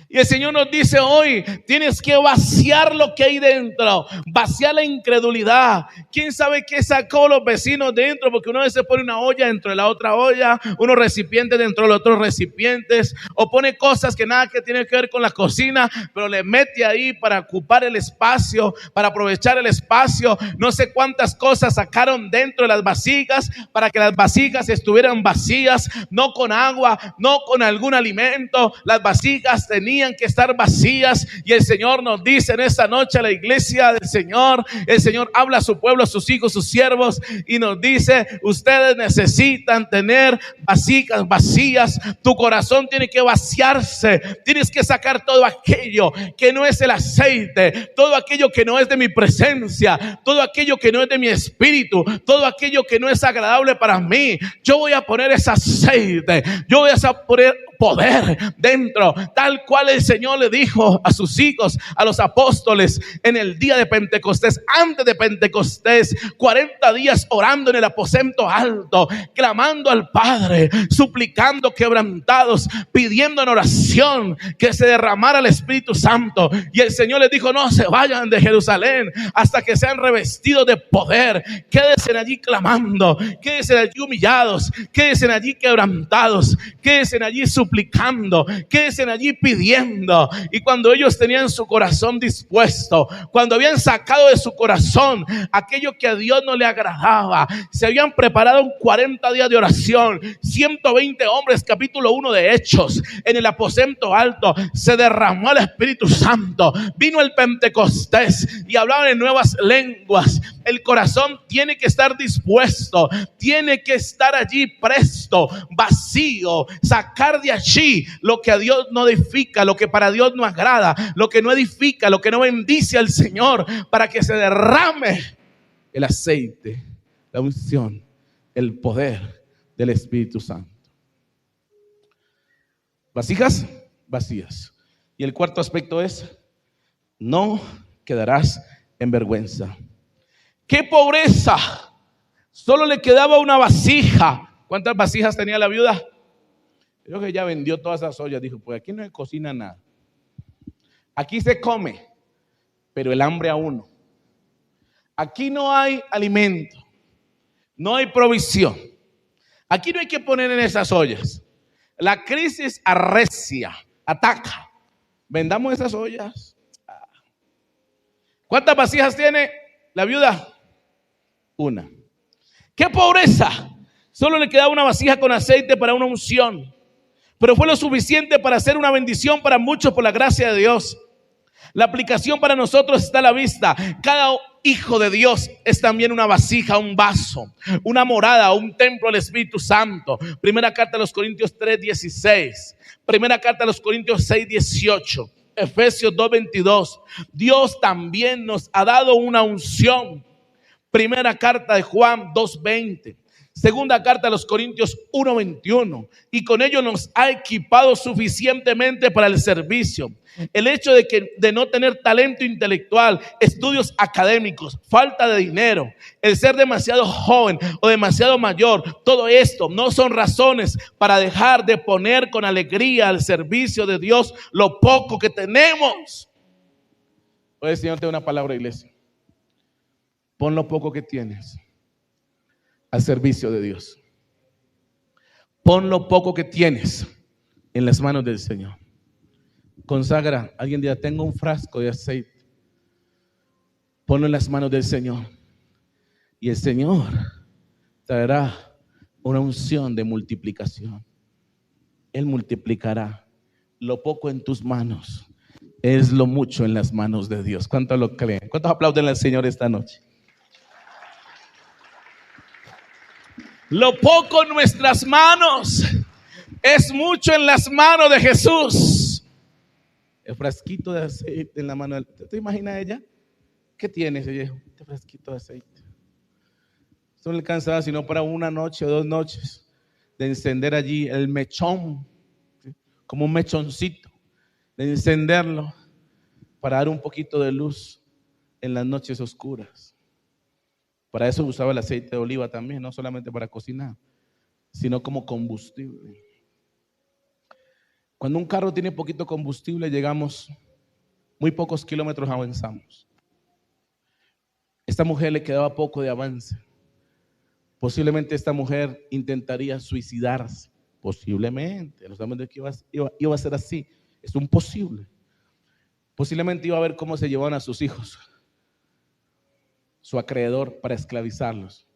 Y el Señor nos dice hoy: tienes que vaciar lo que hay dentro, vaciar la incredulidad. ¿Quién sabe qué sacó los vecinos dentro? Porque uno a veces pone una olla dentro de la otra olla, unos recipientes dentro de los otros recipientes, o pone cosas que nada que tienen que ver con la cocina, pero le mete ahí para ocupar el espacio, para aprovechar el espacio. No sé cuántas cosas sacaron dentro de las vasijas para que las vasijas estuvieran vacías, no con agua, no con algún alimento. Las vasijas tenían que estar vacías, y el Señor nos dice en esta noche a la iglesia del Señor, el Señor habla a su pueblo, a sus hijos, sus siervos, y nos dice: ustedes necesitan tener vasijas vacías. Tu corazón tiene que vaciarse, tienes que sacar todo aquello que no es el aceite, todo aquello que no es de mi presencia, todo aquello que no es de mi espíritu, todo aquello que no es agradable para mí. Yo voy a poner ese aceite, yo voy a poner poder dentro, tal cual el Señor le dijo a sus hijos, a los apóstoles, en el día de Pentecostés. Antes de Pentecostés, 40 días orando en el aposento alto, clamando al Padre, suplicando, quebrantados, pidiendo en oración que se derramara el Espíritu Santo. Y el Señor les dijo: no se vayan de Jerusalén hasta que sean revestidos de poder. Quédense allí clamando, quédense allí humillados, quédense allí quebrantados, quédense allí suplicando, quédense allí pidiendo. Y cuando ellos tenían su corazón dispuesto, cuando habían sacado de su corazón aquello que a Dios no le agradaba, se habían preparado 40 días de oración. 120 hombres, capítulo 1 de Hechos, en el aposento alto se derramó el Espíritu Santo, vino el Pentecostés y hablaban en nuevas lenguas. El corazón tiene que estar dispuesto, tiene que estar allí presto, vacío, sacar de allí lo que a Dios no edifica, lo que para Dios no agrada, lo que no edifica, lo que no bendice al Señor, para que se derrame el aceite, la unción, el poder del Espíritu Santo. Vasijas vacías. Y el cuarto aspecto es: no quedarás en vergüenza. ¡Qué pobreza! Solo le quedaba una vasija. ¿Cuántas vasijas tenía la viuda? Creo que ya vendió todas esas ollas. Dijo: pues aquí no se cocina nada. Aquí se come, pero el hambre a uno. Aquí no hay alimento, no hay provisión. Aquí no hay que poner en esas ollas. La crisis arrecia, ataca. Vendamos esas ollas. ¿Cuántas vasijas tiene la viuda? Una. ¡Qué pobreza! Solo le quedaba una vasija con aceite para una unción, pero fue lo suficiente para hacer una bendición para muchos por la gracia de Dios. La aplicación para nosotros está a la vista. Cada hijo de Dios es también una vasija, un vaso, una morada, un templo del Espíritu Santo. Primera carta a los Corintios 3:16. Primera carta a los Corintios 6:18. Efesios 2:22. Dios también nos ha dado una unción. Primera carta de Juan 2:20. Segunda carta a los Corintios 1:21. Y con ello nos ha equipado suficientemente para el servicio. El hecho de no tener talento intelectual, estudios académicos, falta de dinero, el ser demasiado joven o demasiado mayor, todo esto no son razones para dejar de poner con alegría al servicio de Dios lo poco que tenemos. Hoy el Señor te da una palabra, iglesia. Pon lo poco que tienes al servicio de Dios. Pon lo poco que tienes en las manos del Señor. Consagra, alguien dirá, tengo un frasco de aceite. Ponlo en las manos del Señor. Y el Señor traerá una unción de multiplicación. Él multiplicará lo poco en tus manos. Es lo mucho en las manos de Dios. ¿Cuántos lo creen? ¿Cuántos aplauden al Señor esta noche? Lo poco en nuestras manos es mucho en las manos de Jesús. El frasquito de aceite en la mano. ¿Te imaginas ella? ¿Qué tiene ese viejo? Este frasquito de aceite. Esto no le alcanzaba sino para una noche o 2 noches de encender allí el mechón, ¿sí? Como un mechoncito, de encenderlo para dar un poquito de luz en las noches oscuras. Para eso usaba el aceite de oliva también, no solamente para cocinar, sino como combustible. Cuando un carro tiene poquito combustible, llegamos muy pocos kilómetros, avanzamos. Esta mujer le quedaba poco de avance. Posiblemente esta mujer intentaría suicidarse. Posiblemente, no sabemos de qué iba a ser así. Es un posible. Posiblemente iba a ver cómo se llevaban a sus hijos, su acreedor, para esclavizarlos.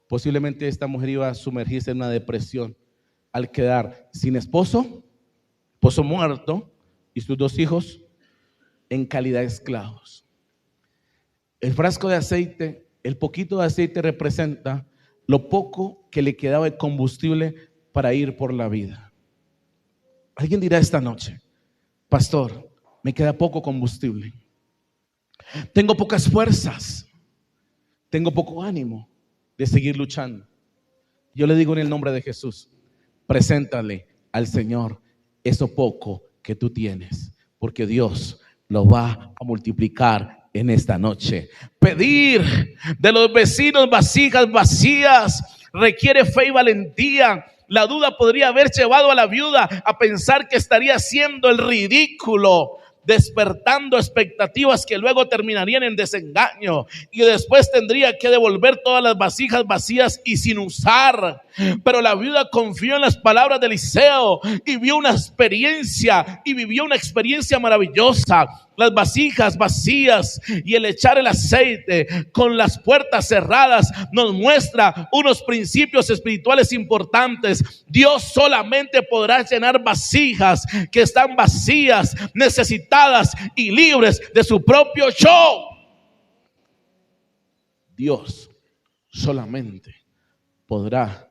Posiblemente esta mujer iba a sumergirse en una depresión al quedar sin esposo muerto y sus 2 hijos en calidad de esclavos. El frasco de aceite, el poquito de aceite representa lo poco que le quedaba de combustible para ir por la vida. Alguien dirá esta noche, pastor, me queda poco combustible, tengo pocas fuerzas, tengo poco ánimo de seguir luchando. Yo le digo en el nombre de Jesús, preséntale al Señor eso poco que tú tienes, porque Dios lo va a multiplicar en esta noche. Pedir de los vecinos vasijas vacías requiere fe y valentía. La duda podría haber llevado a la viuda a pensar que estaría haciendo el ridículo, despertando expectativas que luego terminarían en desengaño, y después tendría que devolver todas las vasijas vacías y sin usar. Pero la viuda confió en las palabras de Eliseo y vivió una experiencia maravillosa. Las vasijas vacías y el echar el aceite con las puertas cerradas nos muestra unos principios espirituales importantes. Dios solamente podrá llenar vasijas que están vacías, necesitadas y libres de su propio yo. Dios solamente podrá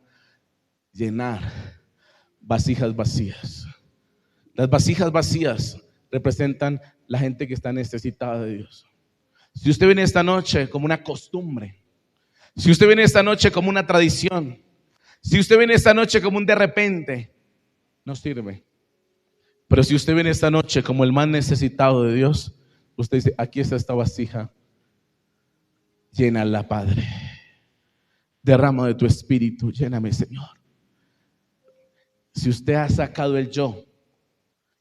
llenar vasijas vacías. Las vasijas vacías representan la gente que está necesitada de Dios. Si usted viene esta noche como una costumbre, si usted viene esta noche como una tradición, si usted viene esta noche como un de repente, no sirve. Pero si usted viene esta noche como el más necesitado de Dios, usted dice, aquí está esta vasija, llénala, Padre, derrama de tu espíritu, lléname, Señor. Si usted ha sacado el yo,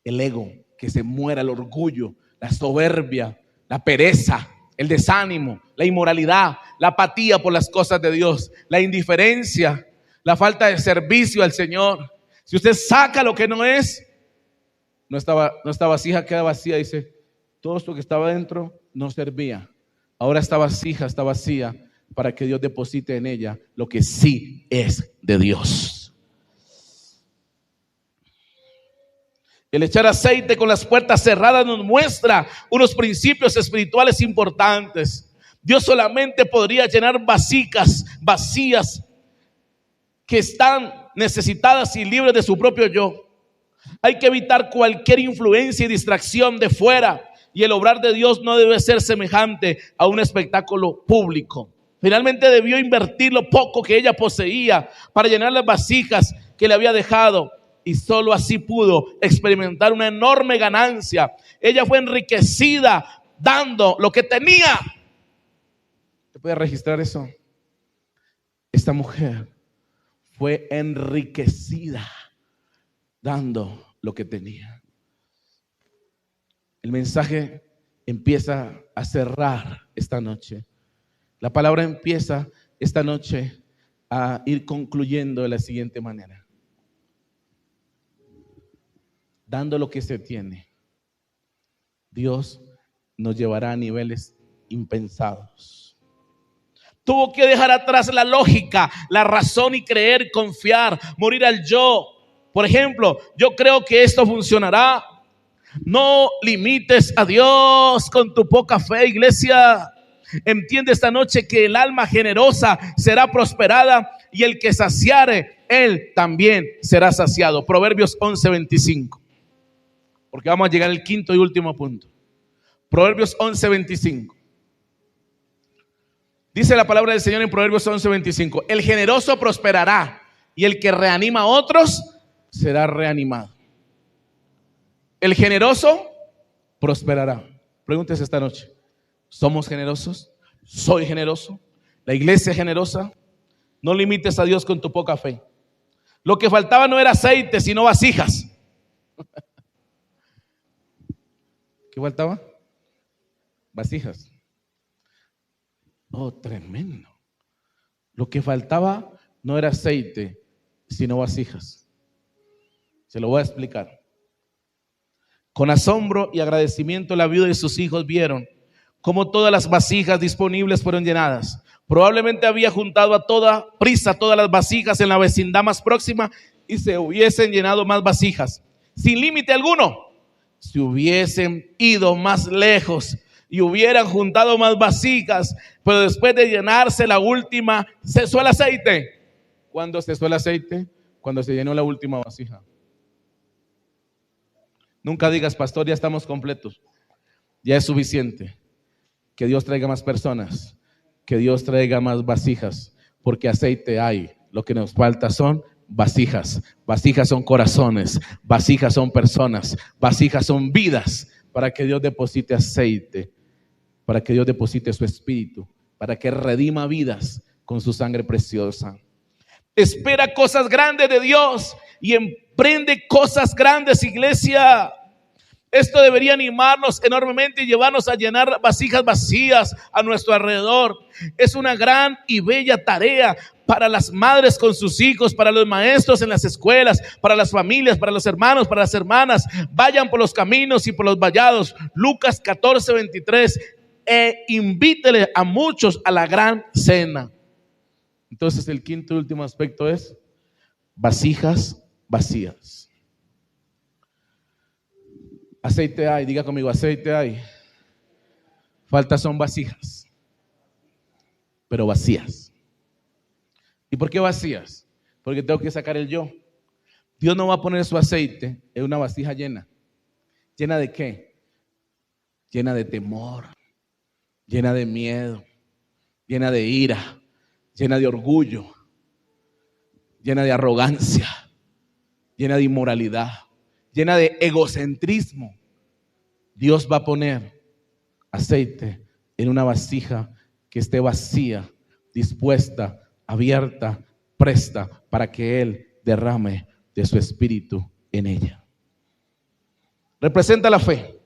el ego, que se muera, el orgullo, la soberbia, la pereza, el desánimo, la inmoralidad, la apatía por las cosas de Dios, la indiferencia, la falta de servicio al Señor. Si usted saca lo que no es, nuestra vasija queda vacía. Dice, todo esto que estaba dentro no servía. Ahora esta vasija está vacía para que Dios deposite en ella lo que sí es de Dios. El echar aceite con las puertas cerradas nos muestra unos principios espirituales importantes. Dios solamente podría llenar vasijas vacías que están necesitadas y libres de su propio yo. Hay que evitar cualquier influencia y distracción de fuera. Y el obrar de Dios no debe ser semejante a un espectáculo público. Finalmente debió invertir lo poco que ella poseía para llenar las vasijas que le había dejado. Y solo así pudo experimentar una enorme ganancia. Ella fue enriquecida dando lo que tenía. ¿Te puedes registrar eso? Esta mujer fue enriquecida dando lo que tenía. El mensaje empieza a cerrar esta noche. La palabra empieza esta noche a ir concluyendo de la siguiente manera. Dando lo que se tiene, Dios nos llevará a niveles impensados. Tuvo que dejar atrás la lógica, la razón y creer, confiar, morir al yo. Por ejemplo, yo creo que esto funcionará. No limites a Dios con tu poca fe, iglesia. Entiende esta noche que el alma generosa será prosperada y el que saciare, él también será saciado. Proverbios 11:25. Porque vamos a llegar al quinto y último punto. Proverbios 11:25. Dice la palabra del Señor en Proverbios 11:25. El generoso prosperará y el que reanima a otros será reanimado. El generoso prosperará. Pregúntese esta noche: ¿somos generosos? ¿Soy generoso? ¿La iglesia es generosa? No limites a Dios con tu poca fe. Lo que faltaba no era aceite, sino vasijas. ¿Qué faltaba? Vasijas. Oh, tremendo. Lo que faltaba no era aceite, sino vasijas. Se lo voy a explicar. Con asombro y agradecimiento la viuda y sus hijos vieron cómo todas las vasijas disponibles fueron llenadas. Probablemente había juntado a toda prisa todas las vasijas en la vecindad más próxima y se hubiesen llenado más vasijas, sin límite alguno. Si hubiesen ido más lejos y hubieran juntado más vasijas, pero después de llenarse la última, cesó el aceite. ¿Cuándo cesó el aceite? Cuando se llenó la última vasija. Nunca digas: pastor, ya estamos completos, ya es suficiente. Que Dios traiga más personas, que Dios traiga más vasijas, porque aceite hay. Lo que nos falta son vasijas. Vasijas son corazones, vasijas son personas, vasijas son vidas, para que Dios deposite aceite, para que Dios deposite su espíritu, para que redima vidas con su sangre preciosa. Espera cosas grandes de Dios y emprende cosas grandes, iglesia. Esto debería animarnos enormemente y llevarnos a llenar vasijas vacías a nuestro alrededor. Es una gran y bella tarea para las madres con sus hijos, para los maestros en las escuelas, para las familias, para los hermanos, para las hermanas. Vayan por los caminos y por los vallados. Lucas 14:23. Invítele a muchos a la gran cena. Entonces el quinto y último aspecto es vasijas vacías. Aceite hay, diga conmigo: aceite hay. Falta son vasijas, pero vacías. ¿Y por qué vacías? Porque tengo que sacar el yo. Dios no va a poner su aceite en una vasija llena. ¿Llena de qué? Llena de temor, llena de miedo, llena de ira, llena de orgullo, llena de arrogancia, llena de inmoralidad, llena de egocentrismo. Dios va a poner aceite en una vasija que esté vacía, dispuesta, abierta, presta, para que Él derrame de su espíritu en ella. Representa la fe.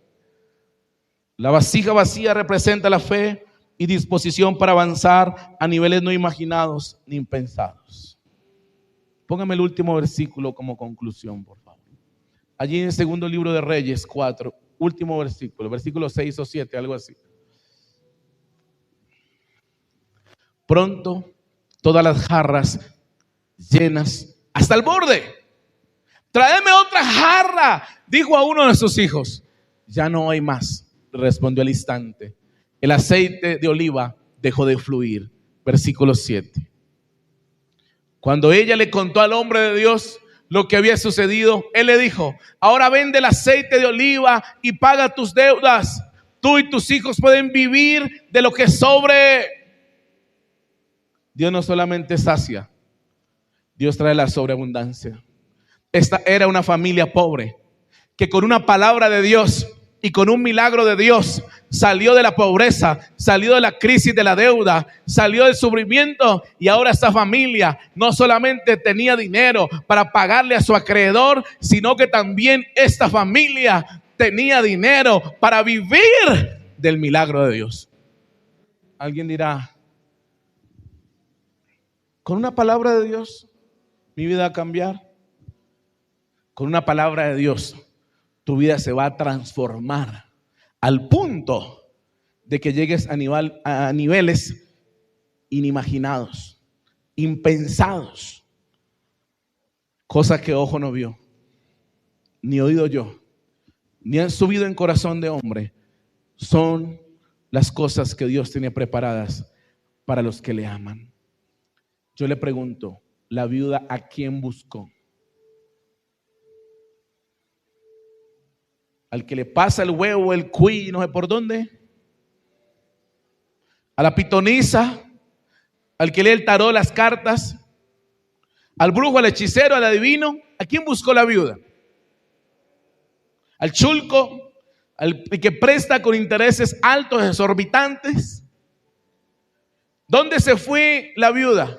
La vasija vacía representa la fe y disposición para avanzar a niveles no imaginados ni impensados. Póngame el último versículo como conclusión, por favor. Allí en el segundo libro de Reyes 4, último versículo, versículo 6 o 7, algo así. Pronto todas las jarras llenas hasta el borde. Tráeme otra jarra, dijo a uno de sus hijos. Ya no hay más, respondió al instante. El aceite de oliva dejó de fluir. Versículo 7. Cuando ella le contó al hombre de Dios lo que había sucedido, él le dijo: ahora vende el aceite de oliva y paga tus deudas. Tú y tus hijos pueden vivir de lo que sobre. Dios no solamente sacia, Dios trae la sobreabundancia. Esta era una familia pobre que con una palabra de Dios y con un milagro de Dios salió de la pobreza, salió de la crisis de la deuda, salió del sufrimiento, y ahora esta familia no solamente tenía dinero para pagarle a su acreedor, sino que también esta familia tenía dinero para vivir del milagro de Dios. Alguien dirá: con una palabra de Dios mi vida va a cambiar. Con una palabra de Dios tu vida se va a transformar al punto de que llegues a niveles inimaginados, impensados, cosas que ojo no vio, ni oído yo, ni han subido en corazón de hombre. Son las cosas que Dios tiene preparadas para los que le aman. Yo le pregunto: la viuda, ¿a quién buscó? Al que le pasa el huevo, el cuy, no sé por dónde, a la pitonisa, al que lee el tarot, las cartas, al brujo, al hechicero, al adivino. ¿A quién buscó la viuda? Al chulco, al que presta con intereses altos, exorbitantes. ¿Dónde se fue la viuda?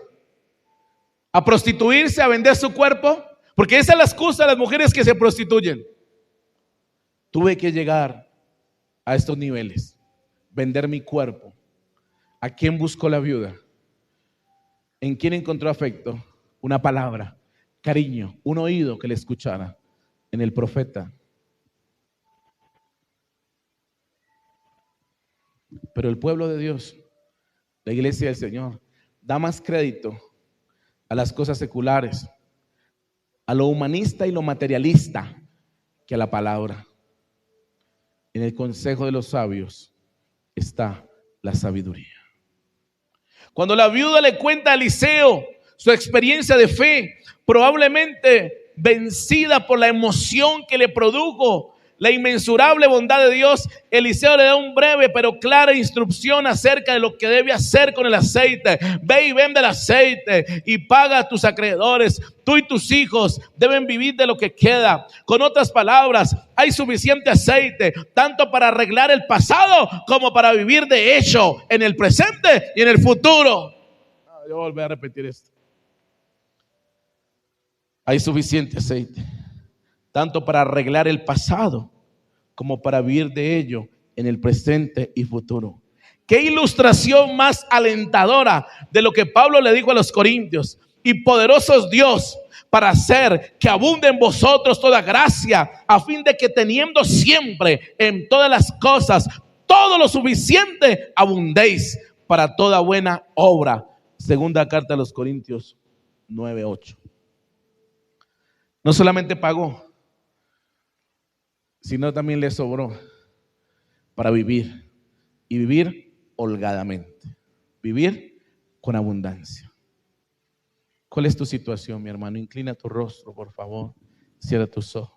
¿A prostituirse, a vender su cuerpo? Porque esa es la excusa de las mujeres que se prostituyen. Tuve que llegar a estos niveles, vender mi cuerpo. ¿A quién buscó la viuda? ¿En quién encontró afecto? Una palabra, cariño, un oído que le escuchara. En el profeta. Pero el pueblo de Dios, la iglesia del Señor, da más crédito a las cosas seculares, a lo humanista y lo materialista, que a la palabra. En el consejo de los sabios está la sabiduría. Cuando la viuda le cuenta a Eliseo su experiencia de fe, probablemente vencida por la emoción que le produjo la inmensurable bondad de Dios, Eliseo le da un breve pero clara instrucción acerca de lo que debe hacer con el aceite. Ve y vende el aceite y paga a tus acreedores. Tú y tus hijos deben vivir de lo que queda. Con otras palabras, hay suficiente aceite tanto para arreglar el pasado como para vivir de hecho en el presente y en el futuro. Yo volví a repetir esto. Hay suficiente aceite tanto para arreglar el pasado como para vivir de ello en el presente y futuro. Qué ilustración más alentadora de lo que Pablo le dijo a los corintios. Y poderoso es Dios para hacer que abunde en vosotros toda gracia, a fin de que teniendo siempre en todas las cosas todo lo suficiente, abundéis para toda buena obra. Segunda carta a los Corintios 9:8. No solamente pagó, sino también le sobró para vivir, y vivir holgadamente, vivir con abundancia. ¿Cuál es tu situación, mi hermano? Inclina tu rostro, por favor. Cierra tus ojos.